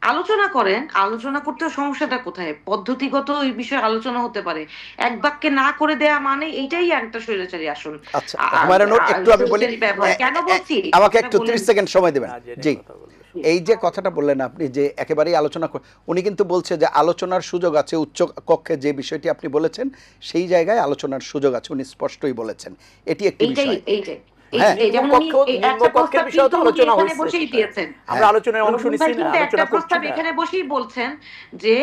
আলোচনা করেন। আলোচনা করতেও সমস্যাটা কোথায়? পদ্ধতিগত এই বিষয়ে আলোচনা হতে পারে, এক বাক্যে না করে দেয়া মানে এইটাই একটা স্বৈরাচারী আসন। আচ্ছা হুমায়রা নূর, একটু আমি বলি, কেন বলছি আমাকে একটু 30 সেকেন্ড সময় দেবেন। না জেনে জি, কথা বললে। এই যে কথাটা বললেন আপনি যে একেবারেই আলোচনা উনি কিন্তু বলছে যে আলোচনার সুযোগ আছে, উচ্চ কক্ষে যে বিষয়টি আপনি বলেছেন সেই জায়গায় আলোচনার সুযোগ আছে, উনি স্পষ্টই বলেছেন। এটি একটি এইটাই বিষয়। এইটাই হ্যাঁ, যেমন উনি একটা প্রস্তাব বিষয়ে তো কিন্তু আলোচনা এখানে হচ্ছে। বসেই দিয়েছেন। আমরা আলোচনায় অংশ রবিউল ভাই নিচ্ছি না, কিন্তু আলোচনা একটা করছি প্রস্তাব না। এখানে বসেই বলছেন যে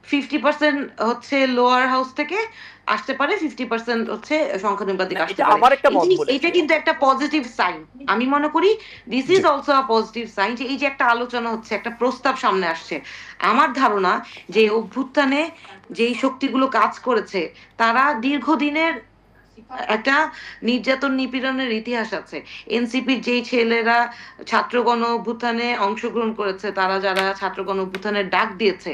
50% হচ্ছে লোয়ার হাউস থেকে আসতে পারে, 50% হচ্ছে সংখ্যানুপাতিক না, আসতে এটা পারে। আমার একটা মত বলেছে। এটা কিন্তু একটা পজিটিভ সাইন। আমি মনে করি দিস ইজ জি। অলসো আ পজিটিভ সাইন যে এই যে একটা আলোচনা হচ্ছে, একটা প্রস্তাব সামনে আসছে। আমার ধারণা যে অভ্যুত্থানে যেই শক্তিগুলো কাজ করেছে তারা দীর্ঘদিনের একটা নির্যাতন নিপীড়নের ইতিহাস আছে। এনসিপির যেই ছেলেরা ছাত্র গণ অভ্যুত্থানে অংশগ্রহণ করেছে, তারা যারা ছাত্র গণ অভ্যুত্থানের ডাক দিয়েছে,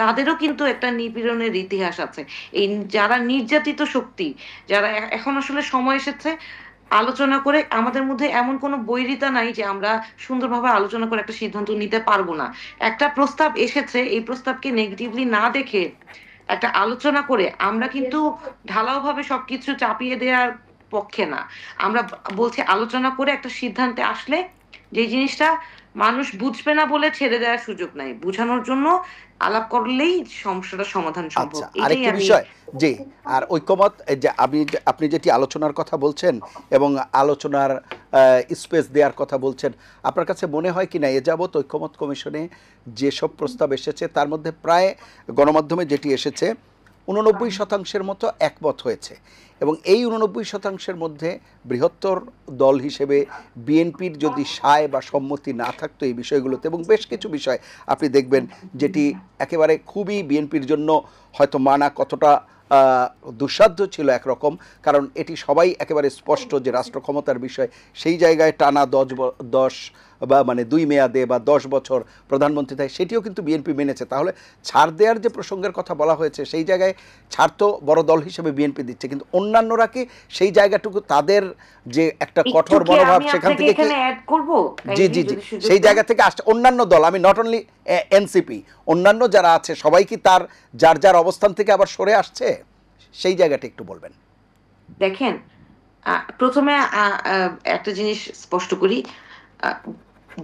তাদেরও কিন্তু একটা নিপীড়নের ইতিহাস আছে। এই যারা নির্যাতিত শক্তি, যারা এখন আসলে সময় এসেছে আলোচনা করে, আমাদের মধ্যে এমন কোনো বৈরিতা নাই যে আমরা সুন্দরভাবে আলোচনা করে একটা সিদ্ধান্ত নিতে পারবো না। একটা প্রস্তাব এসেছে, এই প্রস্তাবকে নেগেটিভলি না দেখে একটা আলোচনা করে, আমরা কিন্তু ঢালাওভাবে সবকিছু চাপিয়ে দেওয়ার পক্ষে না। আমরা বলছি আলোচনা করে একটা সিদ্ধান্তে আসলে যে জিনিসটা মানুষ বুঝবে না বলে ছেড়ে দেওয়ার সুযোগ নাই, বুঝানোর জন্য আলাপ করলেই সমস্যাটার সমাধান সম্ভব। আচ্ছা, এটাই আরেকটি আমি বিষয়, জি, আর ঐকমত, এই যে আপনি যেটি আলোচনার কথা বলছেন এবং আলোচনার স্পেস দেওয়ার কথা বলছেন, আপনার কাছে মনে হয় কি না এ যাবৎ ঐকমত কমিশনে যেসব প্রস্তাব এসেছে তার মধ্যে প্রায় গণমাধ্যমে যেটি এসেছে 89% মতো একমত হয়েছে, এবং এই 89% মধ্যে বৃহত্তর দল হিসেবে বিএনপির যদি সায় বা সম্মতি না থাকতো এই বিষয়গুলোতে, এবং বেশ কিছু বিষয় আপনি দেখবেন যেটি একেবারে খুবই বিএনপির জন্য হয়তো মানা কতটা দুঃসাধ্য ছিল একরকম, কারণ এটি সবাই একেবারে স্পষ্ট যে রাষ্ট্র ক্ষমতার বিষয়, সেই জায়গায় টানা 10 বা মানে 2 মেয়াদে বা 10 বছর প্রধানমন্ত্রী থাকে, সেটিও কিন্তু বিএনপি মেনেছে। তাহলে ছাড় দেওয়ার যে প্রসঙ্গের কথা বলা হয়েছে সেই জায়গায় ছাড় তো বড় দল হিসেবে বিএনপি দিচ্ছে, কিন্তু অন্যান্যরা কি সেই জায়গাটুকু তাদের যে একটা কঠোর মনোভাব সেখান থেকে কি অ্যাড করব? জি জি জি সেই জায়গা থেকে আসছে অন্যান্য দল, আমি নট অনলি এনসিপি, অন্যান্য যারা আছে সবাই কি তার যার যার অবস্থান থেকে আবার সরে আসছে? সেই জায়গাটা একটু বলবেন। দেখেন, প্রথমে একটা জিনিস স্পষ্ট করি,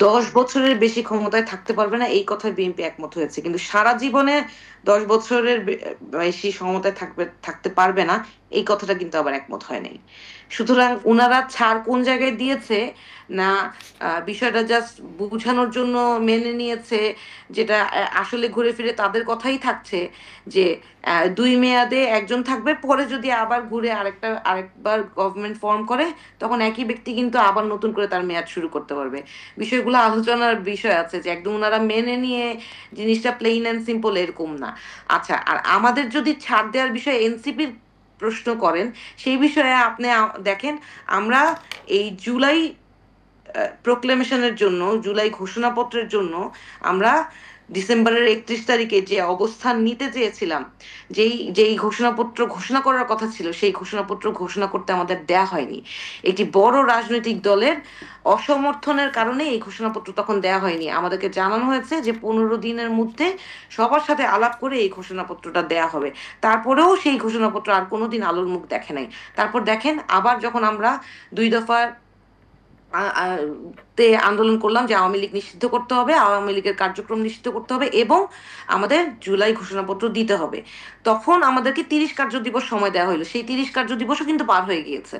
10 বছরের বেশি ক্ষমতায় থাকতে পারবে না এই কথায় বিএনপি একমত হয়েছে, কিন্তু সারা জীবনে 10 বছরের বেশি ক্ষমতায় থাকতে পারবে না এই কথাটা কিন্তু আবার একমত হয় নাই। সুতরাং উনারা ছাড় কোন জায়গায় দিয়েছে না, বিষয়টা জাস্ট বুঝানোর জন্য মেনে নিয়েছে, যেটা আসলে ঘুরে ফিরে তাদের কথাই থাকছে যে 2 মেয়াদে একজন থাকবে, পরে যদি আবার ঘুরে আরেকবার গভর্নমেন্ট ফর্ম করে তখন একই ব্যক্তি কিন্তু আবার নতুন করে তার মেয়াদ শুরু করতে পারবে। বিষয়গুলো আলোচনার বিষয় আছে যে একদম ওনারা মেনে নিয়ে জিনিসটা প্লেইন অ্যান্ড সিম্পল এরকম না। আচ্ছা, আর আমাদের যদি ছাড় দেওয়ার বিষয়ে এনসিপির প্রশ্ন করেন, সেই বিষয়ে আপনি দেখেন, আমরা এই জুলাই প্রোক্লেমেশনের জন্য, জুলাই ঘোষণাপত্রের জন্য আমরা ডিসেম্বরের 31 তারিখে যে অবস্থান নিতে চেয়েছিলাম, যেই ঘোষণাপত্র ঘোষণা করার কথা ছিল, সেই ঘোষণাপত্র ঘোষণা করতে আমাদের দেয়া হয়নি। একটি বড় রাজনৈতিক দলের অসমর্থনের কারণে এই ঘোষণাপত্র তখন দেয়া হয়নি। আমাদেরকে জানানো হয়েছে যে 15 দিনের মধ্যে সবার সাথে আলাপ করে এই ঘোষণাপত্রটা দেয়া হবে। তারপরেও সেই ঘোষণাপত্র আর কোনোদিন আলোর মুখ দেখে নাই। তারপর দেখেন, আবার যখন আমরা 2 দফার তে আন্দোলন করলাম যে আওয়ামী লীগ নিষিদ্ধ করতে হবে, আওয়ামী লীগের কার্যক্রম নিষিদ্ধ করতে হবে এবং আমাদের জুলাই ঘোষণাপত্র দিতে হবে। তখন আমাদেরকে 30 কার্য দিবস সময় দেওয়া হলো, সেই 30 কার্য দিবসও কিন্তু পার হয়ে গিয়েছে।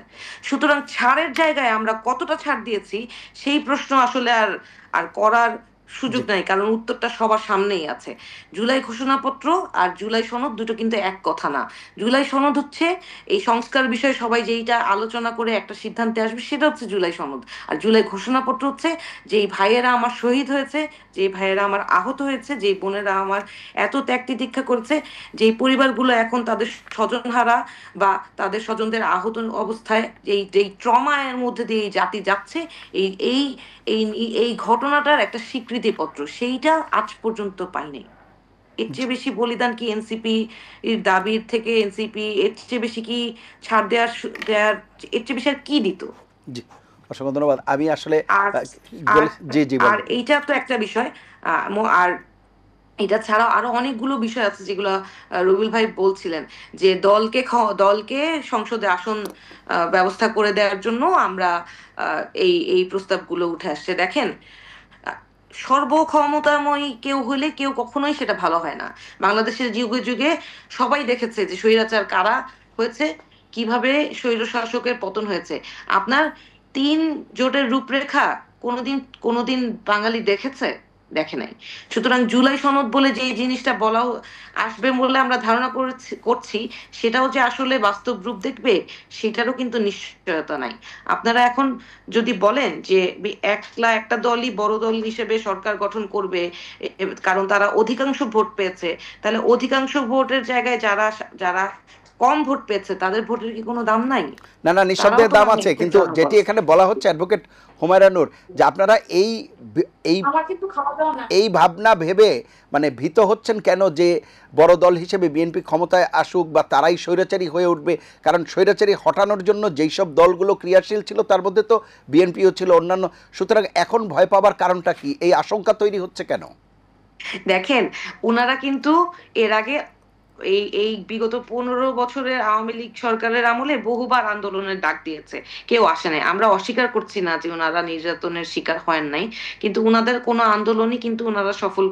সুতরাং ছাড়ের জায়গায় আমরা কতটা ছাড় দিয়েছি সেই প্রশ্ন আসলে আর আর করার সুযোগ নাই, কারণ উত্তরটা সবার সামনেই আছে। জুলাই ঘোষণাপত্র আর জুলাই সনদ দুটো কিন্তু এক কথা না। জুলাই সনদ হচ্ছে এই সংস্কার বিষয়ে সবাই যেইটা আলোচনা করে একটা সিদ্ধান্তে আসবে, সেটা হচ্ছে জুলাই সনদ। আর জুলাই ঘোষণাপত্র হচ্ছে যেই ভাইয়েরা আমার শহীদ হয়েছে, যেই ভাইয়েরা আমার আহত হয়েছে, যেই বোনেরা আমার এত ত্যাগ তিতিক্ষা করছে, যেই পরিবারগুলো এখন তাদের স্বজনহারা বা তাদের স্বজনদের আহত অবস্থায় যেই যেই ট্রমার মধ্যে দিয়ে এই জাতি যাচ্ছে, এই এই এই এই ঘটনাটার একটা স্বীকৃতিপত্র সেইটা আজ পর্যন্ত পাইনি। এর চেয়ে বেশি বলিদান কি এনসিপি এর দাবির থেকে এনসিপি এর চেয়ে বেশি কি ছাড় দেওয়ার এর চেয়ে বেশি আর কি দিত? জি, অসংখ্য ধন্যবাদ। আমি আসলে আর আর জি জি আর বলেন। এইটা তো একটা বিষয়। আর এটা ছাড়াও আরো অনেকগুলো বিষয় আছে যেগুলো রবিউল ভাই বলছিলেন, যে দলকে সংসদে আসন ব্যবস্থা করে দেওয়ার জন্য আমরা এই এই প্রস্তাবগুলো উঠে আসছে। দেখেন, সর্বক্ষমতাময়ী কেউ হলে কেউ কখনোই সেটা ভালো হয় না। বাংলাদেশের যুগে যুগে সবাই দেখেছে যে স্বৈরাচার কারা হয়েছে, কিভাবে স্বৈর শাসকের পতন হয়েছে। আপনার 3 জোটের রূপরেখা কোনোদিন কোনোদিন বাঙালি দেখেছে? দেখে নাই। সুতরাং জুলাই সনদ বলে যে জিনিসটা আসবে বলে আমরা ধারণা করছি, সেটাও যে আসলে বাস্তব রূপ দেখবে সেটারও কিন্তু নিশ্চয়তা নাই। আপনারা এখন যদি বলেন যে একলা একটা দলই বড় দল হিসেবে সরকার গঠন করবে কারণ তারা অধিকাংশ ভোট পেয়েছে, তাহলে অধিকাংশ ভোটের জায়গায় যারা যারা কম ভোট পেয়েছে তাদের ভোটের কি কোনো দাম নাই? না না, নিঃসন্দেহে দাম আছে, কিন্তু যেটি এখানে বলা হচ্ছে অ্যাডভোকেট হুমায়রা নূর, যে আপনারা এই এই এই ভাবনা ভেবে মানে ভীত হচ্ছেন কেন যে বড় দল হিসেবে বিএনপি ক্ষমতায় আসুক বা তারাই স্বৈরাচারী হয়ে উঠবে? কারণ স্বৈরাচারী হটানোর জন্য যেই সব দলগুলো ক্রিয়াশীল ছিল তার মধ্যে তো বিএনপিও ছিল, অন্যান্য। সুতরাং এখন ভয় পাবার কারণটা কি? এই আশঙ্কা তৈরি হচ্ছে কেন? দেখেন, ওনারা কিন্তু এর আগে এই এই বিগত 15 বছরের আওয়ামী লীগ সরকারের আমলে বহুবার আন্দোলনের ডাক দিয়েছে, কেউ আসে নাই। আমরা অস্বীকার করছি না যে ওনারা নির্যাতনের শিকার হয় নাই, কিন্তু ওনাদের কোনো আন্দোলনই কিন্তু ওনারা সফল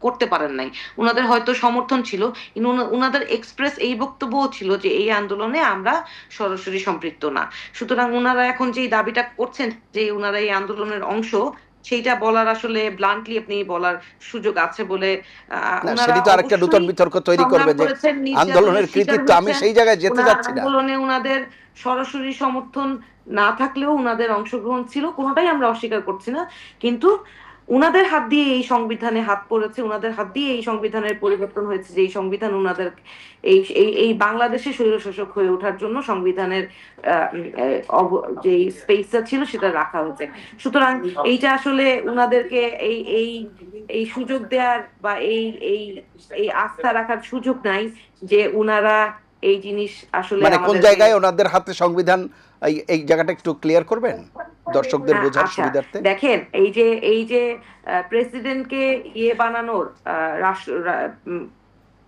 করতে পারেন নাই। ওনাদের হয়তো সমর্থন ছিল, কিন্তু ওনাদের এক্সপ্রেস এই বক্তব্যও ছিল যে এই আন্দোলনে আমরা সরাসরি সম্পৃক্ত না। সুতরাং ওনারা এখন যে দাবিটা করছেন যে ওনারা এই আন্দোলনের অংশ, সেইটা বলার আসলে ব্লান্টলি আপনি বলার সুযোগ আছে বলে সেটি তো আরেকটা নতুন বিতর্ক তৈরি করবে যে আন্দোলনের কৃতিত্ব। আমি সেই জায়গায় যেতে যাচ্ছি না। আন্দোলনে ওনাদের সরাসরি সমর্থন না থাকলেও ওনাদের অংশগ্রহণ ছিল, কোনোটাই আমরা অস্বীকার করছি না। কিন্তু উনাদের হাত দিয়ে এই সংবিধানে হাত পড়েছে, উনাদের হাত দিয়ে এই সংবিধানের পরিবর্তন হয়েছে, যে এই সংবিধান উনাদের এই এই বাংলাদেশে স্বৈরশাসক হয়ে ওঠার জন্য সংবিধানের যে স্পেসটা ছিল সেটা রাখা হয়েছে। সুতরাং এইটা আসলে উনাদেরকে এই এই এই সুযোগ দেওয়ার বা এই এই এই আস্থা রাখার সুযোগ নাই যে উনারা এই জিনিস আসলে মানে কোন জায়গায় ওনাদের হাতে সংবিধান, এই জায়গাটা একটু ক্লিয়ার করবেন দর্শকদের বোঝার সুবিধার্থে। দেখেন, এই যে প্রেসিডেন্টকে বানানোর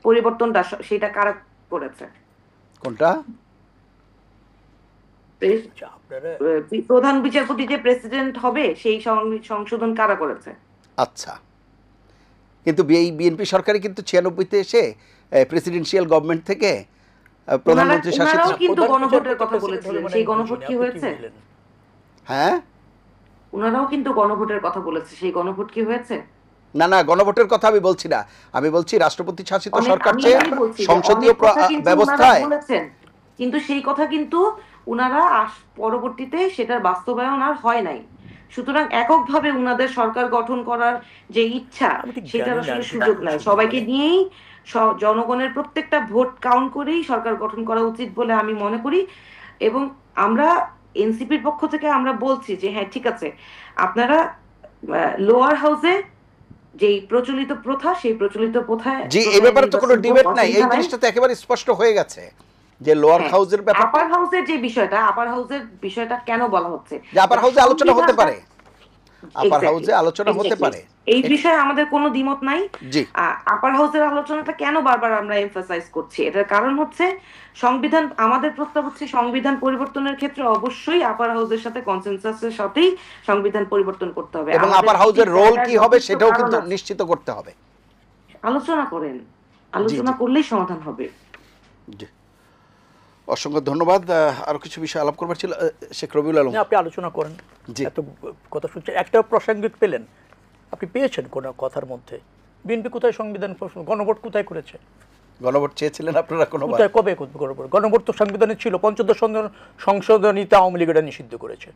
পরিবর্তনটা সেটা কারা করেছে? কোনটা? প্রধান বিচারপতি যে প্রেসিডেন্ট হবে সেই সংশোধন কারা করেছে? আচ্ছা, কিন্তু এই বিএনপি সরকারই কিন্তু 96-তে এসে প্রেসিডেন্সিয়াল গভর্নমেন্ট থেকে প্রধানমন্ত্রী শাসিত। ওনারাও কিন্তু গণভোটের কথা বলেছিলেন, সেই গণভোট কি হয়েছে? হ্যাঁ, ওনারাও কিন্তু গণভোটের কথা বলেছে, সেই গণভোট কি হয়েছে? না না, গণভোটের কথা আমি বলছি না, আমি বলছি রাষ্ট্রপতি শাসিত সরকার চেয়ে সংসদীয় ব্যবস্থায়। কিন্তু সেই কথা কিন্তু উনারা পরবর্তীতে সেটার বাস্তবায়ন আর হয় নাই। সুতরাং এককভাবে উনাদের সরকার গঠন করার যে ইচ্ছা, সেটার আসলে সুযোগ নাই। সবাইকে নিয়েই জনগণের প্রত্যেকটা ভোট কাউন্ট করেই সরকার গঠন করা উচিত বলে আমি মনে করি। এবং আমরা এনসিপির পক্ষ থেকে আমরা বলছি যে হ্যাঁ ঠিক আছে, আপনারা লোয়ার হাউসে যেই প্রচলিত প্রথা, সেই প্রচলিত প্রথায় জি, এই ব্যাপারে তো কোনো ডিবেট নাই। এই জিনিসটা তো একেবারে স্পষ্ট হয়ে গেছে যে লোয়ার হাউসের ব্যাপার। আপার হাউসের যে বিষয়টা, আপার হাউসের বিষয়টা কেন বলা হচ্ছে? যে আপার হাউসে আলোচনা হতে পারে, আপার Exactly, হাউসে আলোচনা হতে exactly. পারে। এই বিষয়ে আমাদের কোনো দ্বিমত নাই। জি আপার হাউসের আলোচনাটা কেন বারবার আমরা এমফাসাইজ করছি, এটার কারণ হচ্ছে সংবিধান, আমাদের প্রস্তাব হচ্ছে সংবিধান পরিবর্তনের ক্ষেত্রে অবশ্যই আপার হাউসের সাথে কনসেনসাসের সাথেই সংবিধান পরিবর্তন করতে হবে। এবং আমাদের আপার হাউসের কিছু রোল জায়গায় কি হবে যথেষ্ট সেটাও কারণ কিন্তু আছে। নিশ্চিত করতে হবে। আলোচনা করেন, আলোচনা জি। করলেই সমাধান হবে। জি অসংখ্য ধন্যবাদ। আরো কিছু বিষয় আলাপ করবার ছিল। শেখ রবিউল আলম, না, আপনি আলোচনা করেন। জি। এত কথা শুনছেন, একটা প্রাসঙ্গিক পেলেন, আপনি পেয়েছেন কোন কথার মধ্যে? বিএনপি কোথায় সংবিধান গণভোট কোথায় করেছে? গণভোট চেয়েছিলেন আপনারা কোনোবার? কোথায়, কবে গণভোট? গণভোট তো সংবিধানে ছিল, পঞ্চদশ সংশোধনীতে আওয়ামী লীগ এটা নিষিদ্ধ করেছে।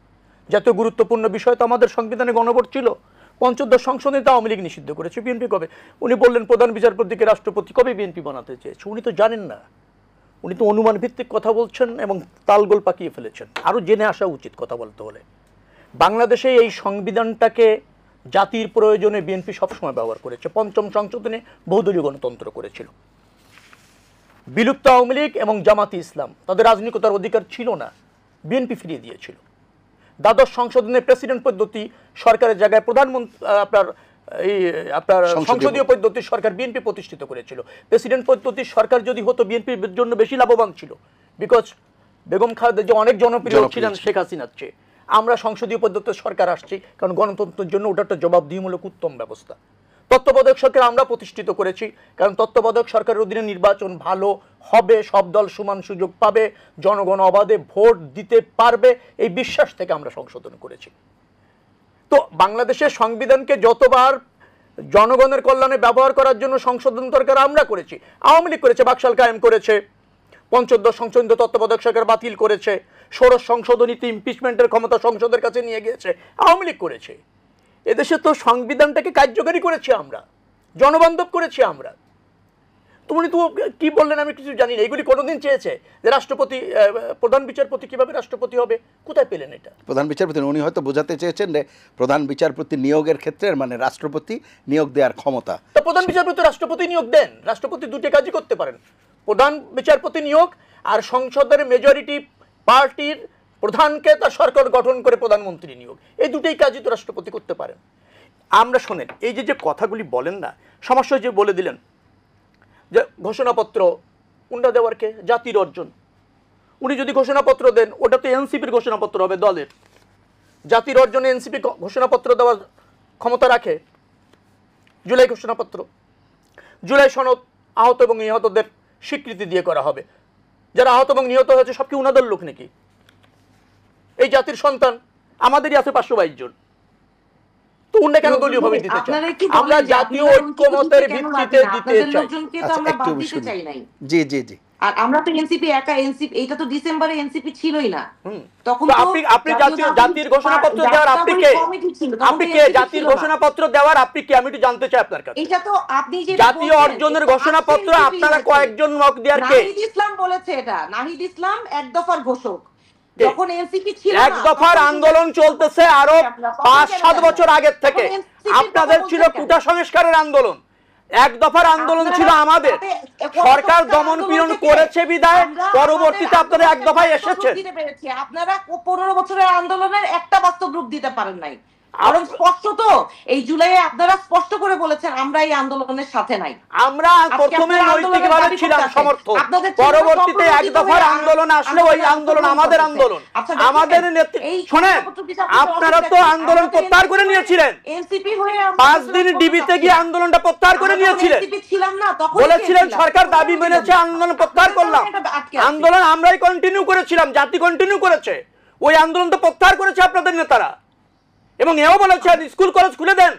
জাতীয় গুরুত্বপূর্ণ বিষয় তো আমাদের সংবিধানে গণভোট ছিল, পঞ্চদশ সংশোধনীতে আওয়ামী লীগ নিষিদ্ধ করেছে। বিএনপি কবে? উনি বললেন প্রধান বিচারপতিকে রাষ্ট্রপতি, কবে বিএনপি বানাতে চেয়েছে? উনি তো জানেন না, উনি তো অনুমান ভিত্তিক কথা বলছেন এবং তালগোল পাকিয়ে ফেলেছেন। আরও জেনে আসা উচিত কথা বলতে হলে। বাংলাদেশে এই সংবিধানটাকে জাতির প্রয়োজনে বিএনপি সবসময় ব্যবহার করেছে। পঞ্চম সংশোধনে বহুদলীয় গণতন্ত্র করেছিল। বিলুপ্ত আওয়ামী লীগ এবং জামাতি ইসলাম, তাদের রাজনৈতিকতার অধিকার ছিল না, বিএনপি ফিরিয়ে দিয়েছিল। দ্বাদশ সংশোধনে প্রেসিডেন্ট পদ্ধতি সরকারের জায়গায় প্রধানমন্ত্রী আপনার সংসদীয় পদ্ধতির সরকার বিএনপি প্রতিষ্ঠিত করেছিল। প্রেসিডেন্ট পদ্ধতির সরকার যদি হতো বিএনপির জন্য বেশি লাভবান ছিল, বিকজ বেগম খালেদা যে অনেক জনপ্রিয় ছিলেন শেখ হাসিনার চেয়ে। আমরা সংসদীয় পদ্ধতির সরকার আসছি কারণ গণতন্ত্রের জন্য ওটা একটা জবাবদিহিমূলক উত্তম ব্যবস্থা। তত্ত্বাবধায়ক সরকার আমরা প্রতিষ্ঠিত করেছি কারণ তত্ত্বাবধায়ক সরকারের অধীনে নির্বাচন ভালো হবে, সব দল সমান সুযোগ পাবে, জনগণ অবাধে ভোট দিতে পারবে, এই বিশ্বাস থেকে আমরা সংশোধন করেছি। তো বাংলাদেশের সংবিধানকে যতবার জনগণের কল্যাণে ব্যবহার করার জন্য সংশোধন দরকার আমরা করেছি। আওয়ামী লীগ করেছে, বাকশাল কায়েম করেছে, পঞ্চদশ সংশোধনী তত্ত্বাবধায়ক সরকার বাতিল করেছে, ষোড়শ সংশোধনীতে ইমপিচমেন্টের ক্ষমতা সংসদের কাছে নিয়ে গিয়েছে, আওয়ামী লীগ করেছে। এদেশে তো সংবিধানটাকে কার্যকরী করেছি আমরা, জনবান্ধব করেছি আমরা। তুমি তো কি বললেন আমি কিছু জানি না। এগুলি কোনোদিন চেয়েছে যে রাষ্ট্রপতি, প্রধান বিচারপতি কিভাবে রাষ্ট্রপতি হবে? কোথায় পেলেন এটা? প্রধান বিচারপতি উনি হয়তো বোঝাতে চেয়েছেন যে প্রধান বিচারপতি নিয়োগের ক্ষেত্রে মানে রাষ্ট্রপতি নিয়োগ দেওয়ার ক্ষমতা। তো প্রধান বিচারপতি রাষ্ট্রপতি নিয়োগ দেন, রাষ্ট্রপতি দুটি কাজই করতে পারেন, প্রধান বিচারপতি নিয়োগ আর সংসদের মেজরিটি পার্টির প্রধানকে তার সরকার গঠন করে প্রধানমন্ত্রী নিয়োগ, এই দুটোই কাজই তো রাষ্ট্রপতি করতে পারেন। আমরা শোনেন, এই যে কথাগুলি বলেন না, সমস্যা যে বলে দিলেন যে ঘোষণাপত্র কোনটা দেওয়ার কে? জাতির অর্জন। উনি যদি ঘোষণাপত্র দেন ওটা তো এনসিপির ঘোষণাপত্র হবে, দলের। জাতির অর্জনে এনসিপি ঘোষণাপত্র দেওয়ার ক্ষমতা রাখে। জুলাই ঘোষণাপত্র, জুলাই সনদ আহত এবং নিহতদের স্বীকৃতি দিয়ে করা হবে। যারা আহত এবং নিহত হয়েছে সব কি উনাদের লোক নাকি? এই জাতির সন্তান, আমাদেরই আছে 522 জন। তো উনি কেন দলীয় ভাবে দিতে চান? আমরা জাতীয় ঐক্যমতের ভিত্তিতে দিতে চাই। আমরা বাদ দিতে চাই নাই। জি জি জি। আর আমরা তো এনসিপি একা, এনসিপি এটা তো ডিসেম্বরে এনসিপি ছিলই না তখন। তো আপনি জাতির ঘোষণাপত্র দেওয়ার আপনি কে? আপনি কে জাতির ঘোষণাপত্র দেওয়ার আপনি কে? আমি একটু জানতে চাই আপনার কাছে। এটা তো আপনি যে জাতীয় অর্জনের ঘোষণাপত্র আপনারা কয়েকজন মক দেওয়ার কে? নাহিদ ইসলাম বলেছে, এটা নাহিদ ইসলাম এক দফার ঘোষক। যখন এনসিপি ছিল এক দফার আন্দোলন চলতেছে আরো 5-7 বছর আগের থেকে। আপনাদের ছিল কোটা সংস্কারের আন্দোলন, এক দফার আন্দোলন ছিল আমাদের। সরকার দমন পীড়ন করেছে বিদায় পরবর্তীতে আপনারা এক দফায় এসেছেন। আপনারা 15 বছরের আন্দোলনের একটা বাস্তব রূপ দিতে পারেন নাই। আরো স্পষ্ট তো এই জুলাইয়ে আপনারা স্পষ্ট করে বলেছেন আমরা এই আন্দোলনের সাথে নাই। আমরা প্রথমে নৈতিকভাবে ছিলাম সমর্থক, পরবর্তীতে এক দফার আন্দোলন আসলে ওই আন্দোলন আমাদের আন্দোলন, আমাদের শোনেন। আপনারা তো আন্দোলন প্রত্যাহার করে নিয়েছিলেন, 5 দিন ডিবিতে গিয়ে আন্দোলনটা প্রত্যাহার করে নিয়েছিলেন, বলেছিলেন সরকার দাবি মেনেছে, আন্দোলন প্রত্যাহার করলাম। আন্দোলন আমরাই কন্টিনিউ করেছিলাম, জাতি কন্টিনিউ করেছে, ওই আন্দোলন তো প্রত্যাহার করেছে আপনাদের নেতারা। এবং এও বলেছে স্কুল কলেজ খুলে দেন।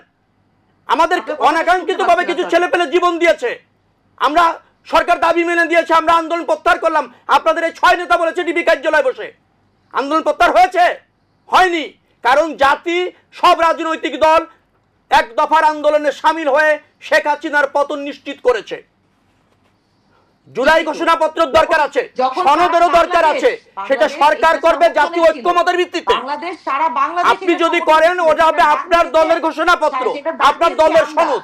আমাদের অনাকাঙ্ক্ষিত ভাবে কিছু ছেলে পেলে জীবন দিয়েছে, আমরা সরকার দাবি মেনে দিয়েছে, আমরা আন্দোলন প্রত্যাহার করলাম। আপনাদের এই 6 নেতা বলেছে ডিবি কার্যালয়ে বসে আন্দোলন প্রত্যাহার হয়েছে? হয়নি, কারণ জাতি সব রাজনৈতিক দল এক দফার আন্দোলনে সামিল হয়ে শেখ হাসিনার পতন নিশ্চিত করেছে। জুলাই ঘোষণাপত্রের দরকার আছে, সনদেরও দরকার আছে, সেটা সরকার করবে জাতীয় ঐক্যমতের ভিত্তিতে। আপনি যদি করেন ওটা হবে আপনার দলের ঘোষণাপত্র, আপনার দলের সনদ,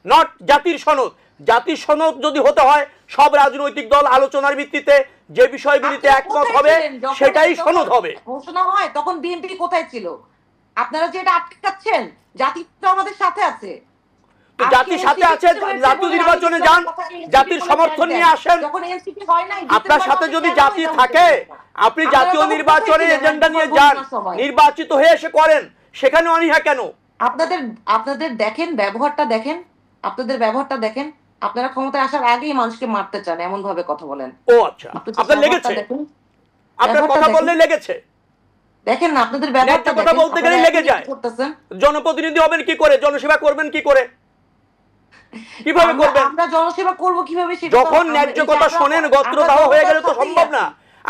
নট জাতির সনদ। জাতির সনদ যদি হতে হয় সব রাজনৈতিক দল আলোচনার ভিত্তিতে যে বিষয়গুলিতে একমত হবে সেটাই সনদ হবে। ঘোষণা হয় তখন বিএনপি কোথায় ছিল? আপনারা যে এটা আটকাচ্ছেন, জাতি তো আমাদের সাথে আছে। তো জাতির সাথে আছে, জাতীয় নির্বাচনে যান, জাতির সমর্থন নিয়ে আসেন। আপনার সাথে যদি জাতি থাকে, আপনি জাতীয় নির্বাচনে এজেন্ডা নিয়ে যান, নির্বাচিত হয়ে এসে করেন, সেখানে অনীহা কেন? আপনাদের দেখেন ব্যবহারটা দেখেন, আপনাদের ব্যবহারটা দেখেন। আপনারা ক্ষমতায় আসার আগেই মানুষকে মারতে চান, এমন ভাবে কথা বলেন। ও আচ্ছা, আপনার লেগেছে, আপনার কথা বললে লেগেছে। দেখেন না আপনাদের ব্যবহারটা, কথা বলতে গেলে লেগে যায়। জনপ্রতিনিধি হবেন কি করে, জনসেবা করবেন কি করে, কিভাবে করবেন? আমরা জনসেবা করব কিভাবে? যখন ন্যায্য কথা শোনেন গোত্রদাহ হয়ে গেলে তো সম্ভব না।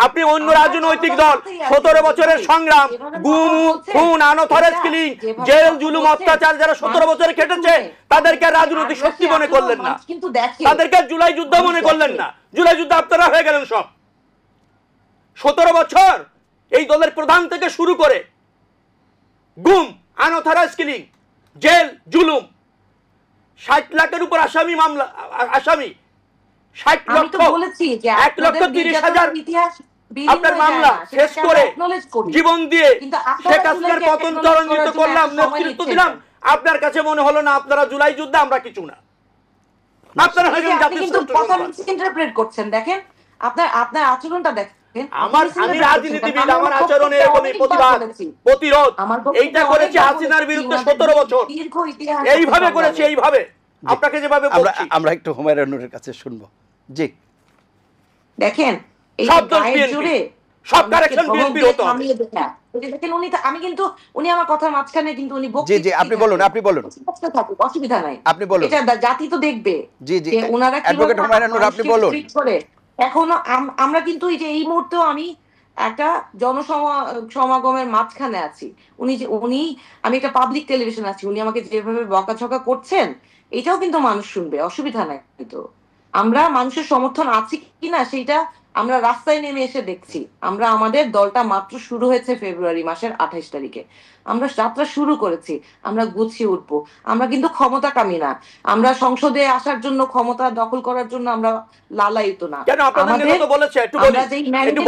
আপনি অন্য রাজনৈতিক দল 17 বছরের সংগ্রাম, গুম খুন আনথরাইজ কিলিং, জেল জুলুম অত্যাচার যারা 17 বছরে কেটেছে, তাদেরকে রাজনৈতিক শক্তি মনে করলেন না, তাদেরকে জুলাই যুদ্ধ মনে করলেন না। জুলাই যুদ্ধ আপনারা হয়ে গেলেন সব। 17 বছর এই দলের প্রধান থেকে শুরু করে গুম আনথরাইজ কিলিং, জেল জুলুম, 60 লাখের উপর আসামি, মামলা আসামি 60 লক্ষ, 1,30,000 আপনার মামলা শেষ করে জীবন দিয়ে শেখ হাসিনার পতন ত্বরান্বিত করলাম, নেতৃত্ব দিলাম। আপনার কাছে মনে হলো না আপনারা জুলাই যুদ্ধে, আমরা কিছু না? আপনারা কিন্তু কথা মিসইন্টারপ্রেট করছেন। দেখেন আপনার আচরণটা দেখেন। আমি রাজনীতিবিদ, আমার আচরণে এরকমই প্রতিবাদ প্রতিরোধ এইটা করেছি হাসিনার বিরুদ্ধে 17 বছর, এইভাবে করেছি, এইভাবে আপনাকে যেভাবে বলছি। আমরা একটু হুমায়রা নূরের কাছে শুনবো। জি, দেখেন সব দোষ বিএনপি, সব কারেকশন বিএনপির হতে হবে। দেখেন আমি কিন্তু উনি আমার কথার মাঝখানে কিন্তু উনি জি জি আপনি বলুন, অসুবিধা নাই, আপনি বলুন। এটা জাতি তো দেখবে। জি জি, যে ওনারা অ্যাডভোকেট হুমায়রা নূর আপনি বলুন। এখনো আমরা কিন্তু এই মুহূর্তেও আমি একটা জনসমাগমের মাঝখানে আছি। আমি একটা পাবলিক টেলিভিশন আছি, উনি আমাকে যেভাবে বকাঝকা করছেন এটাও কিন্তু মানুষ শুনবে, অসুবিধা নাই। কিন্তু আমরা মানুষের সমর্থন আছি কিনা সেইটা আমরা রাস্তায় নেমে এসে দেখছি। আমাদের দলটা মাত্র শুরু হয়েছে ফেব্রুয়ারি মাসের 28 তারিখে, আমরা যাত্রা শুরু করেছি, আমরা গুছিয়ে উঠবো। আমরা কিন্তু ক্ষমতাকামী না, আমরা সংসদে আসার জন্য, ক্ষমতা দখল করার জন্য আমরা লালায়িত না। কেন আপনাদের নেতা তো বলেছে, একটু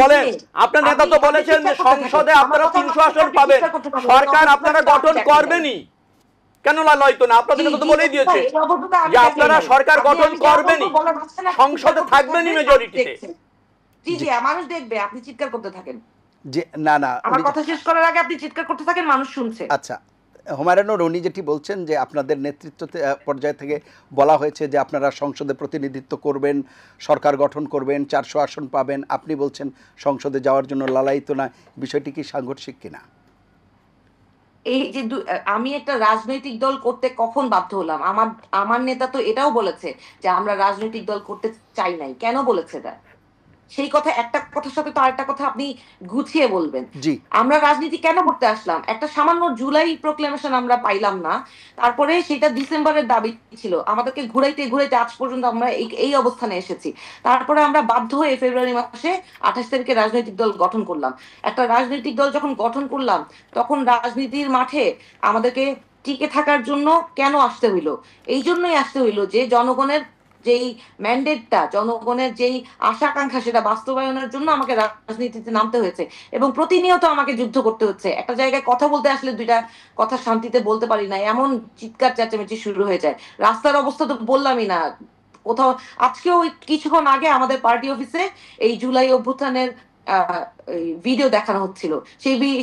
বলেন, আপনার নেতা তো বলেছেন যে সংসদে আপনারা 300 আসন পাবেন, সরকার আপনারা গঠন করবেনই, কেন লালায়িত না? আপনাদের নেতা তো বলেই দিয়েছে যে আপনারা সরকার গঠন করবেনই, সংসদে থাকবেনই মেজরিটিতে। জি জি, মানুষ দেখবে, আপনি চিৎকার করতে থাকেন। জি না না, আমার কথা শেষ করার আগে আপনি চিৎকার করতে থাকেন, মানুষ শুনছে। আচ্ছা, হুমায়রা নূর উনি যেটি বলছেন যে আপনাদের নেতৃত্ব পর্যায় থেকে বলা হয়েছে যে আপনারা সংসদে প্রতিনিধিত্ব করবেন, সরকার গঠন করবেন, 400 আসন পাবেন, আপনি বলছেন সংসদে যাওয়ার জন্য লালায়িত না, বিষয়টি কি সাংঘর্ষিক কিনা? এই যে আমি একটা রাজনৈতিক দল করতে কখন বাধ্য হলাম? আমার নেতা তো এটাও বলেছে যে আমরা রাজনৈতিক দল করতে চাই নাই। কেন বলেছে এটা? সেই কথা, একটা কথার সাথে তো আরেকটা কথা আপনি গুছিয়ে বলবেন। জি, আমরা রাজনীতি কেন করতে আসলাম? একটা সামান্য জুলাই প্রোক্লেমেশন আমরা পাইলাম না, তারপরে সেটা ডিসেম্বরের দাবি ছিল, আমাদেরকে ঘুরাইতে ঘুরাইতে আজ পর্যন্ত আমরা এই অবস্থানে এসেছি। তারপরে আমরা বাধ্য হয়ে ফেব্রুয়ারি মাসে 28 তারিখে রাজনৈতিক দল গঠন করলাম। একটা রাজনৈতিক দল যখন গঠন করলাম, তখন রাজনীতির মাঠে আমাদেরকে টিকে থাকার জন্য কেন আসতে হইলো? এই জন্যই আসতে হইলো যে জনগণের যেই ম্যান্ডেটটা, জনগণের যেই আশা আকাঙ্ক্ষা, সেটা বাস্তবায়নের জন্য আমাকে রাজনীতিতে নামতে হয়েছে এবং প্রতিনিয়ত আমাকে যুদ্ধ করতে হচ্ছে। একটা জায়গায় কথা বলতে আসলে দুইটা কথা শান্তিতে বলতে পারি না, এমন চিৎকার চেঁচামেচি শুরু হয়ে যায়। রাস্তার অবস্থা তো বললামই না। কোথাও আজকেও কিছুক্ষণ আগে আমাদের পার্টি অফিসে এই জুলাই অভ্যুত্থানের ভিডিও দেখানো হচ্ছিল,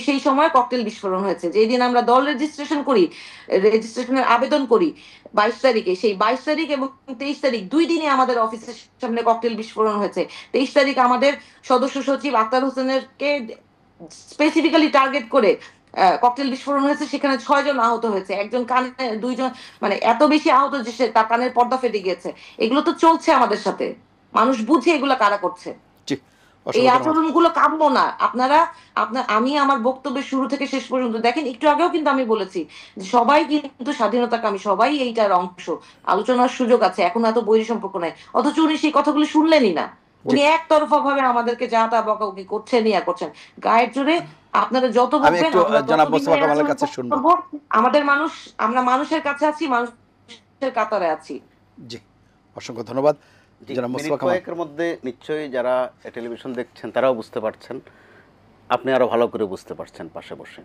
সেই সময় ককটেল বিস্ফোরণ হয়েছে। যেই দিন আমরা দল রেজিস্ট্রেশনের আবেদন করি 22 তারিখে, সেই 22 তারিখ এবং 23 তারিখ 2 দিনে আমাদের অফিসের সামনে ককটেল বিস্ফোরণ হয়েছে। 23 তারিখ আমাদের সদস্য সচিব আক্তার হোসেনের কে স্পেসিফিক্যালি টার্গেট করে ককটেল বিস্ফোরণ হয়েছে, সেখানে 6 জন আহত হয়েছে, একজন কানে, 2 জন, মানে এত বেশি আহত যে তার কানের পর্দা ফেটে গিয়েছে। এগুলো তো চলছে আমাদের সাথে, মানুষ বুঝে এগুলো কারা করছে। এই আচরণগুলো কাম্য না। আমি আমার বক্তব্যের শুরু থেকে শেষ পর্যন্ত দেখেন, একটু আগেও কিন্তু আমি বলেছি যে সবাই কিন্তু স্বাধীনতাকামী, সবাই এইটার অংশ, আলোচনার সুযোগ আছে, এখন এত বৈরী সম্পর্ক নাই। অথচ উনি সেই কথাগুলো শুনলেনই না, উনি একতরফা ভাবে আমাদেরকে যা তা বকাবকি করছেন, গায়ের জোরে। আপনারা যত বলবেন আমাদের মানুষ, আমরা মানুষের কাছে আছি, মানুষের কাতারে আছি। জি, অসংখ্য ধন্যবাদ। কয়েকের মধ্যে নিশ্চয়ই যারা টেলিভিশন দেখছেন তারাও বুঝতে পারছেন, আপনি আরো ভালো করে বুঝতে পারছেন পাশে বসে।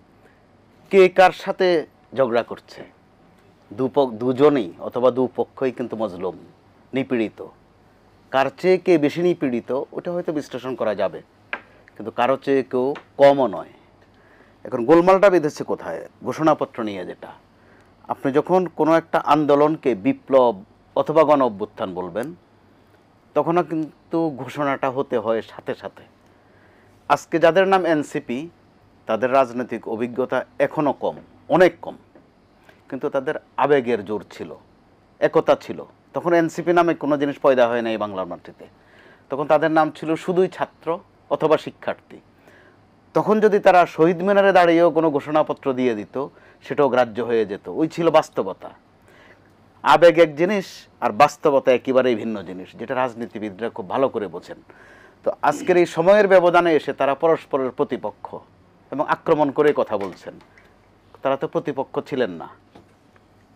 কে কার সাথে ঝগড়া করছে, দুজনেই অথবা দুপক্ষই কিন্তু মজলুম, নিপীড়িত। কার চেয়ে কে বেশি নিপীড়িত ওটা হয়তো বিশ্লেষণ করা যাবে, কিন্তু কারো চেয়ে কেউ কমও নয়। এখন গোলমালটা বেঁধেছে কোথায়? ঘোষণাপত্র নিয়ে। যেটা আপনি যখন কোনো একটা আন্দোলনকে বিপ্লব অথবা গণ অভ্যুত্থান বলবেন, তখনও কিন্তু ঘোষণাটা হতে হয় সাথে সাথে। আজকে যাদের নাম এনসিপি, তাদের রাজনৈতিক অভিজ্ঞতা এখনও কম, অনেক কম, কিন্তু তাদের আবেগের জোর ছিল, একতা ছিল। তখন এনসিপি নামে কোনো জিনিস পয়দা হয় না এই বাংলার মাটিতে। তখন তাদের নাম ছিল শুধুই ছাত্র অথবা শিক্ষার্থী। তখন যদি তারা শহীদ মিনারে দাঁড়িয়েও কোনো ঘোষণাপত্র দিয়ে দিত, সেটাও গ্রাহ্য হয়ে যেত। ওই ছিল বাস্তবতা। আবেগ এক জিনিস আর বাস্তবতা একেবারেই ভিন্ন জিনিস, যেটা রাজনীতিবিদরা খুব ভালো করে বোঝেন। তো আজকের এই সময়ের ব্যবধানে এসে তারা পরস্পরের প্রতিপক্ষ এবং আক্রমণ করে কথা বলছেন। তারা তো প্রতিপক্ষ ছিলেন না,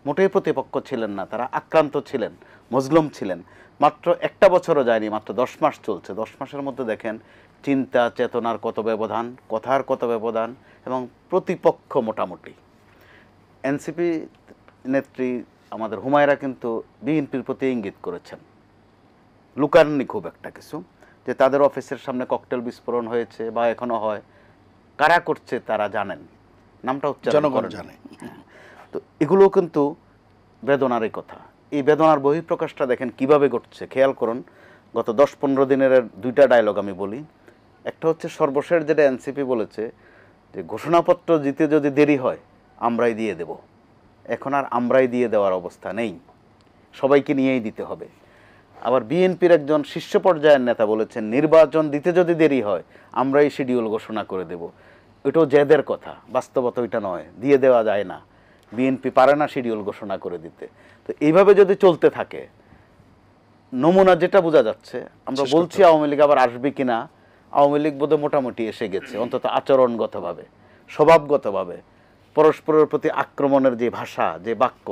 মোটেই প্রতিপক্ষ ছিলেন না। তারা আক্রান্ত ছিলেন, মজলুম ছিলেন। মাত্র একটা বছরও যায়নি, মাত্র 10 মাস চলছে। 10 মাসের মধ্যে দেখেন চিন্তা চেতনার কত ব্যবধান, কথার কত ব্যবধান, এবং প্রতিপক্ষ মোটামুটি। এনসিপি নেত্রী আমাদের হুমায়রা কিন্তু বিএনপির প্রতি ইঙ্গিত করেছেন, লুকাননি খুব একটা কিছু, যে তাদের অফিসের সামনে ককটেল বিস্ফোরণ হয়েছে বা এখনো হয়। কারা করছে তারা জানেন, নামটা উচ্চারণ করেন, জানে। তো এগুলো কিন্তু বেদনারই কথা। এই বেদনার বহিঃপ্রকাশটা দেখেন কিভাবে ঘটছে, খেয়াল করুন। গত 10-15 দিনের 2টা ডায়লগ আমি বলি। একটা হচ্ছে সর্বশেষ যেটা এনসিপি বলেছে, যে ঘোষণাপত্র দিতে যদি দেরি হয় আমরাই দিয়ে দেব। এখন আর আমরাই দিয়ে দেওয়ার অবস্থা নেই, সবাইকে নিয়েই দিতে হবে। আবার বিএনপির একজন শীর্ষ পর্যায়ের নেতা বলেছেন, নির্বাচন দিতে যদি দেরি হয় আমরাই শিডিউল ঘোষণা করে দেব। এটাও জেদের কথা, বাস্তবতা ওইটা নয়, দিয়ে দেওয়া যায় না। বিএনপি পারে না শিডিউল ঘোষণা করে দিতে। তো এইভাবে যদি চলতে থাকে, নমুনা যেটা বোঝা যাচ্ছে, আমরা বলছি আওয়ামী লীগ আবার আসবে কিনা, আওয়ামী লীগ বোধহয় মোটামুটি এসে গেছে, অন্তত আচরণগতভাবে, স্বভাবগতভাবে। পরস্পরের প্রতি আক্রমণের যে ভাষা, যে বাক্য,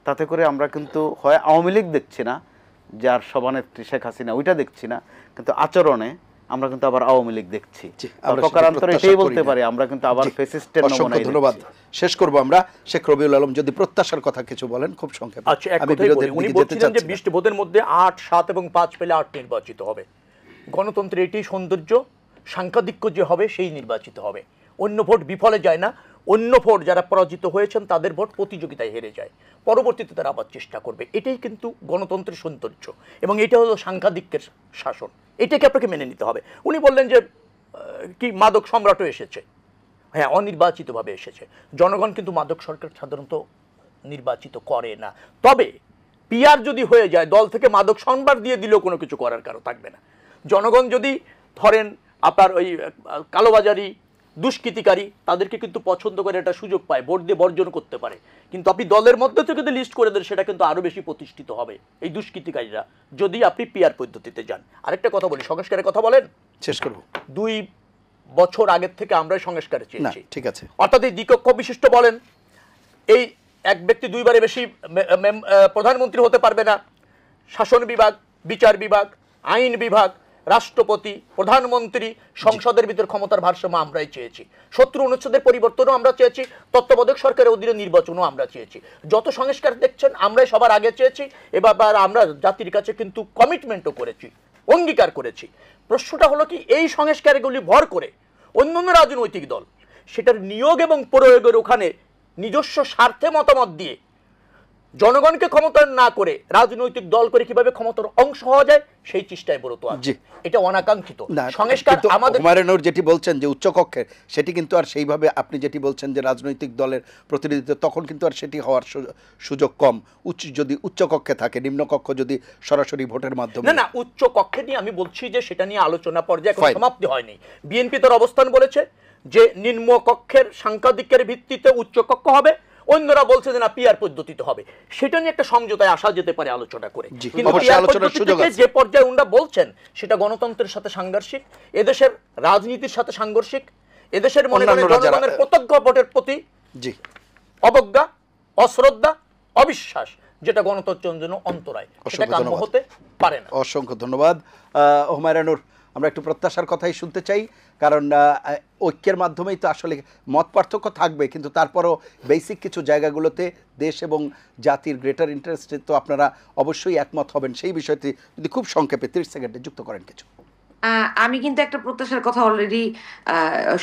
তাতে করে আমরা কিন্তু হয় আওয়ামী লীগ দেখছি না, যার সভানেত্রী শেখ হাসিনা, ওইটা দেখছি না, কিন্তু আচরণে আমরা কিন্তু আবার আওয়ামী লীগ দেখছি। প্রকারান্তরে এটাই বলতে পারি আমরা কিন্তু আবার ফ্যাসিস্টের নমুনাই দেখছি। ধন্যবাদ। শেষ করব আমরা। শেখ রবিউল আলম যদি প্রত্যাশার কথা কিছু বলেন খুব সংক্ষেপে। আচ্ছা, আমি বিরোধের দিকে যেতে চাচ্ছি। যে 20 ভোটের মধ্যে 8, 7 এবং 5 পেলে 8 নির্বাচিত হবে। গণতন্ত্রের এটাই সৌন্দর্য, সাংখ্যিক যে হবে সেই নির্বাচিত হবে। অন্য ভোট বিফলে যায় না, অন্য ভোট যারা পরাজিত হয়েছেন তাদের ভোট প্রতিযোগিতায় হেরে যায়, পরবর্তীতে তারা আবার চেষ্টা করবে। এটাই কিন্তু গণতন্ত্রের সৌন্দর্য, এবং এটা হলো সাংখ্যিকের শাসন। এটাকে আপনাকে মেনে নিতে হবে। উনি বললেন যে কি মাদক সম্রাটও এসেছে, হ্যাঁ, অনির্বাচিতভাবে এসেছে। জনগণ কিন্তু মাদক সরকার সাধারণত নির্বাচিত করে না। তবে পিআর যদি হয়ে যায়, দল থেকে মাদক সম্ভার দিয়ে দিলেও কোনো কিছু করার কারো থাকবে না। জনগণ যদি ধরেন আপনার ওই কালোবাজারি, দুষ্কৃতিকারী, তাদেরকে কিন্তু পছন্দ করে একটা সুযোগ পায়, ভোট দিয়ে বর্জন করতে পারে। কিন্তু আপনি দলের মধ্যে থেকে যদি লিস্ট করে দেন, সেটা কিন্তু আরো বেশি প্রতিষ্ঠিত হবে এই দুষ্কৃতিকারীরা, যদি আপনি পিআর পদ্ধতিতে যান। আরেকটা কথা বলি, সংস্কারের কথা বলেন, শেষ করব। 2 বছর আগের থেকে আমরা সংস্কারে চেয়েছি, ঠিক আছে। অর্থাৎ এই দ্বিকক্ষ বিশিষ্ট বলেন, এই এক ব্যক্তি 2বারের বেশি প্রধানমন্ত্রী হতে পারবে না, শাসন বিভাগ, বিচার বিভাগ, আইন বিভাগ, রাষ্ট্রপতি, প্রধানমন্ত্রী, সংসদের ভিতর ক্ষমতার ভারসাম্য আমরাই চেয়েছি। 70 অনুচ্ছেদের পরিবর্তনও আমরা চেয়েছি, তত্ত্বাবধায়ক সরকারের অধীনে নির্বাচনও আমরা চেয়েছি। যত সংস্কার দেখছেন আমরাই সবার আগে চেয়েছি। এবার আমরা জাতির কাছে কিন্তু কমিটমেন্টও করেছি, অঙ্গীকার করেছি। প্রশ্নটা হলো কি, এই সংস্কারগুলি ভর করে অন্যান্য রাজনৈতিক দল সেটার নিয়োগ এবং প্রয়োগের ওখানে নিজস্ব স্বার্থে মতামত দিয়ে জনগণকে ক্ষমতায়ন না করে রাজনৈতিক দল করে কিভাবে ক্ষমতার অংশ হওয়া যায় সেই চেষ্টায় ব্রত আছে। এটা অনাকাঙ্ক্ষিত সংস্কার। আমাদের হুমায়ুন যেটি বলছেন যে উচ্চকক্ষের, সেটি কিন্তু আর সেইভাবে আপনি যেটি বলছেন যে রাজনৈতিক দলের প্রতিনিধিত্ব, তখন কিন্তু আর সেটি হওয়ার সুযোগ কম। যদি উচ্চকক্ষে থাকে, নিম্নকক্ষ যদি সরাসরি ভোটের মাধ্যমে, না উচ্চকক্ষে নিয়ে আমি বলছি যে সেটা নিয়ে আলোচনা পর্যায়ে এখন সমাপ্তি হয়নি। বিএনপি তার অবস্থান বলেছে যে নিম্নকক্ষের সাংখ্যিকের ভিত্তিতে উচ্চকক্ষ হবে, অন্যরা বলছে যে না পিআর পদ্ধতিতে হবে। সেটা নিয়ে একটা সমঝোতায় আসা যেতে পারে আলোচনা করে। কিন্তু যে পর্যায়ে উনারা বলছেন সেটা গণতন্ত্রের সাথে সাংঘর্ষিক, এদেশের রাজনীতির সাথে সাংঘর্ষিক, এদেশের মনে করেন জনগণের প্রত্যক্ষ ভোটের প্রতি অবজ্ঞা, অশ্রদ্ধা, অবিশ্বাস, যেটা গণতন্ত্রের জন্য অন্তরায়, সেটা কাম্য হতে পারে না। অসংখ্য ধন্যবাদ হুমায়ুন। আমরা একটু প্রত্যাশার কথাই শুনতে চাই, কারণ ঐক্যের মাধ্যমেই তো আসলে মত পার্থক্য থাকবে, কিন্তু তারপরও বেসিক কিছু জায়গাগুলোতে দেশ এবং জাতির গ্রেটার ইন্টারেস্টে তো আপনারা অবশ্যই একমত হবেন। সেই বিষয়টি যদি খুব সংক্ষেপে 30 সেকেন্ডে যুক্ত করেন কিছু। আমি কিন্তু একটা প্রত্যাশার কথা অলরেডি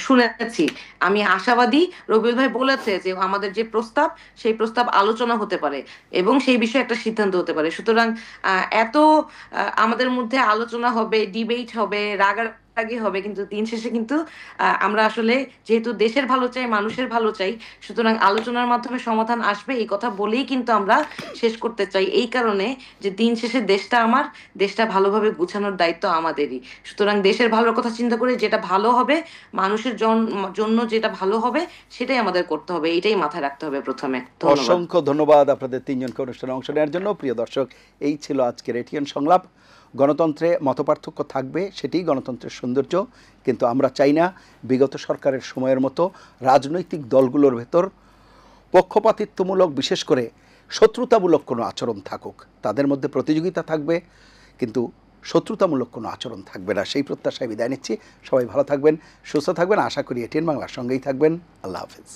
শুনেছি। আমি আশাবাদী, রবিউল ভাই বলেছে যে আমাদের যে প্রস্তাব, সেই প্রস্তাব আলোচনা হতে পারে এবং সেই বিষয়ে একটা সিদ্ধান্ত হতে পারে। সুতরাং এত আমাদের মধ্যে আলোচনা হবে, ডিবেট হবে, রাগারাগি হবে, কিন্তু দিন শেষে কিন্তু আমরা আসলে যেহেতু দেশের ভালো চাই, মানুষের ভালো চাই, সুতরাং আলোচনার মাধ্যমে সমাধান আসবে এই কথা বলেই কিন্তু আমরা শেষ করতে চাই। এই কারণে যে দিন শেষে দেশটা আমার, দেশটা ভালোভাবে গুছানোর দায়িত্ব আমাদেরই। সুতরাং দেশের ভালোর কথা চিন্তা করে যেটা ভালো হবে, মানুষের জন্য যেটা ভালো হবে, সেটাই আমাদের করতে হবে। এটাই মাথায় রাখতে হবে প্রথমে। ধন্যবাদ। অসংখ্য ধন্যবাদ আপনাদের তিনজনকে অনুষ্ঠানে অংশ নেওয়ার জন্য। প্রিয় দর্শক, এই ছিল আজকের এটিএন সংলাপ। গণতন্ত্রে মতপার্থক্য থাকবে, সেটিই গণতন্ত্রের সৌন্দর্য, কিন্তু আমরা চাই না বিগত সরকারের সময়ের মতো রাজনৈতিক দলগুলোর ভেতর পক্ষপাতিত্বমূলক, বিশেষ করে শত্রুতামূলক কোনো আচরণ থাকুক। তাদের মধ্যে প্রতিযোগিতা থাকবে, কিন্তু শত্রুতামূলক কোনো আচরণ থাকবে না। সেই প্রত্যাশায় বিদায় নিচ্ছি। সবাই ভালো থাকবেন, সুস্থ থাকবেন। আশা করি এটিএন বাংলার সঙ্গেই থাকবেন। আল্লাহ হাফেজ।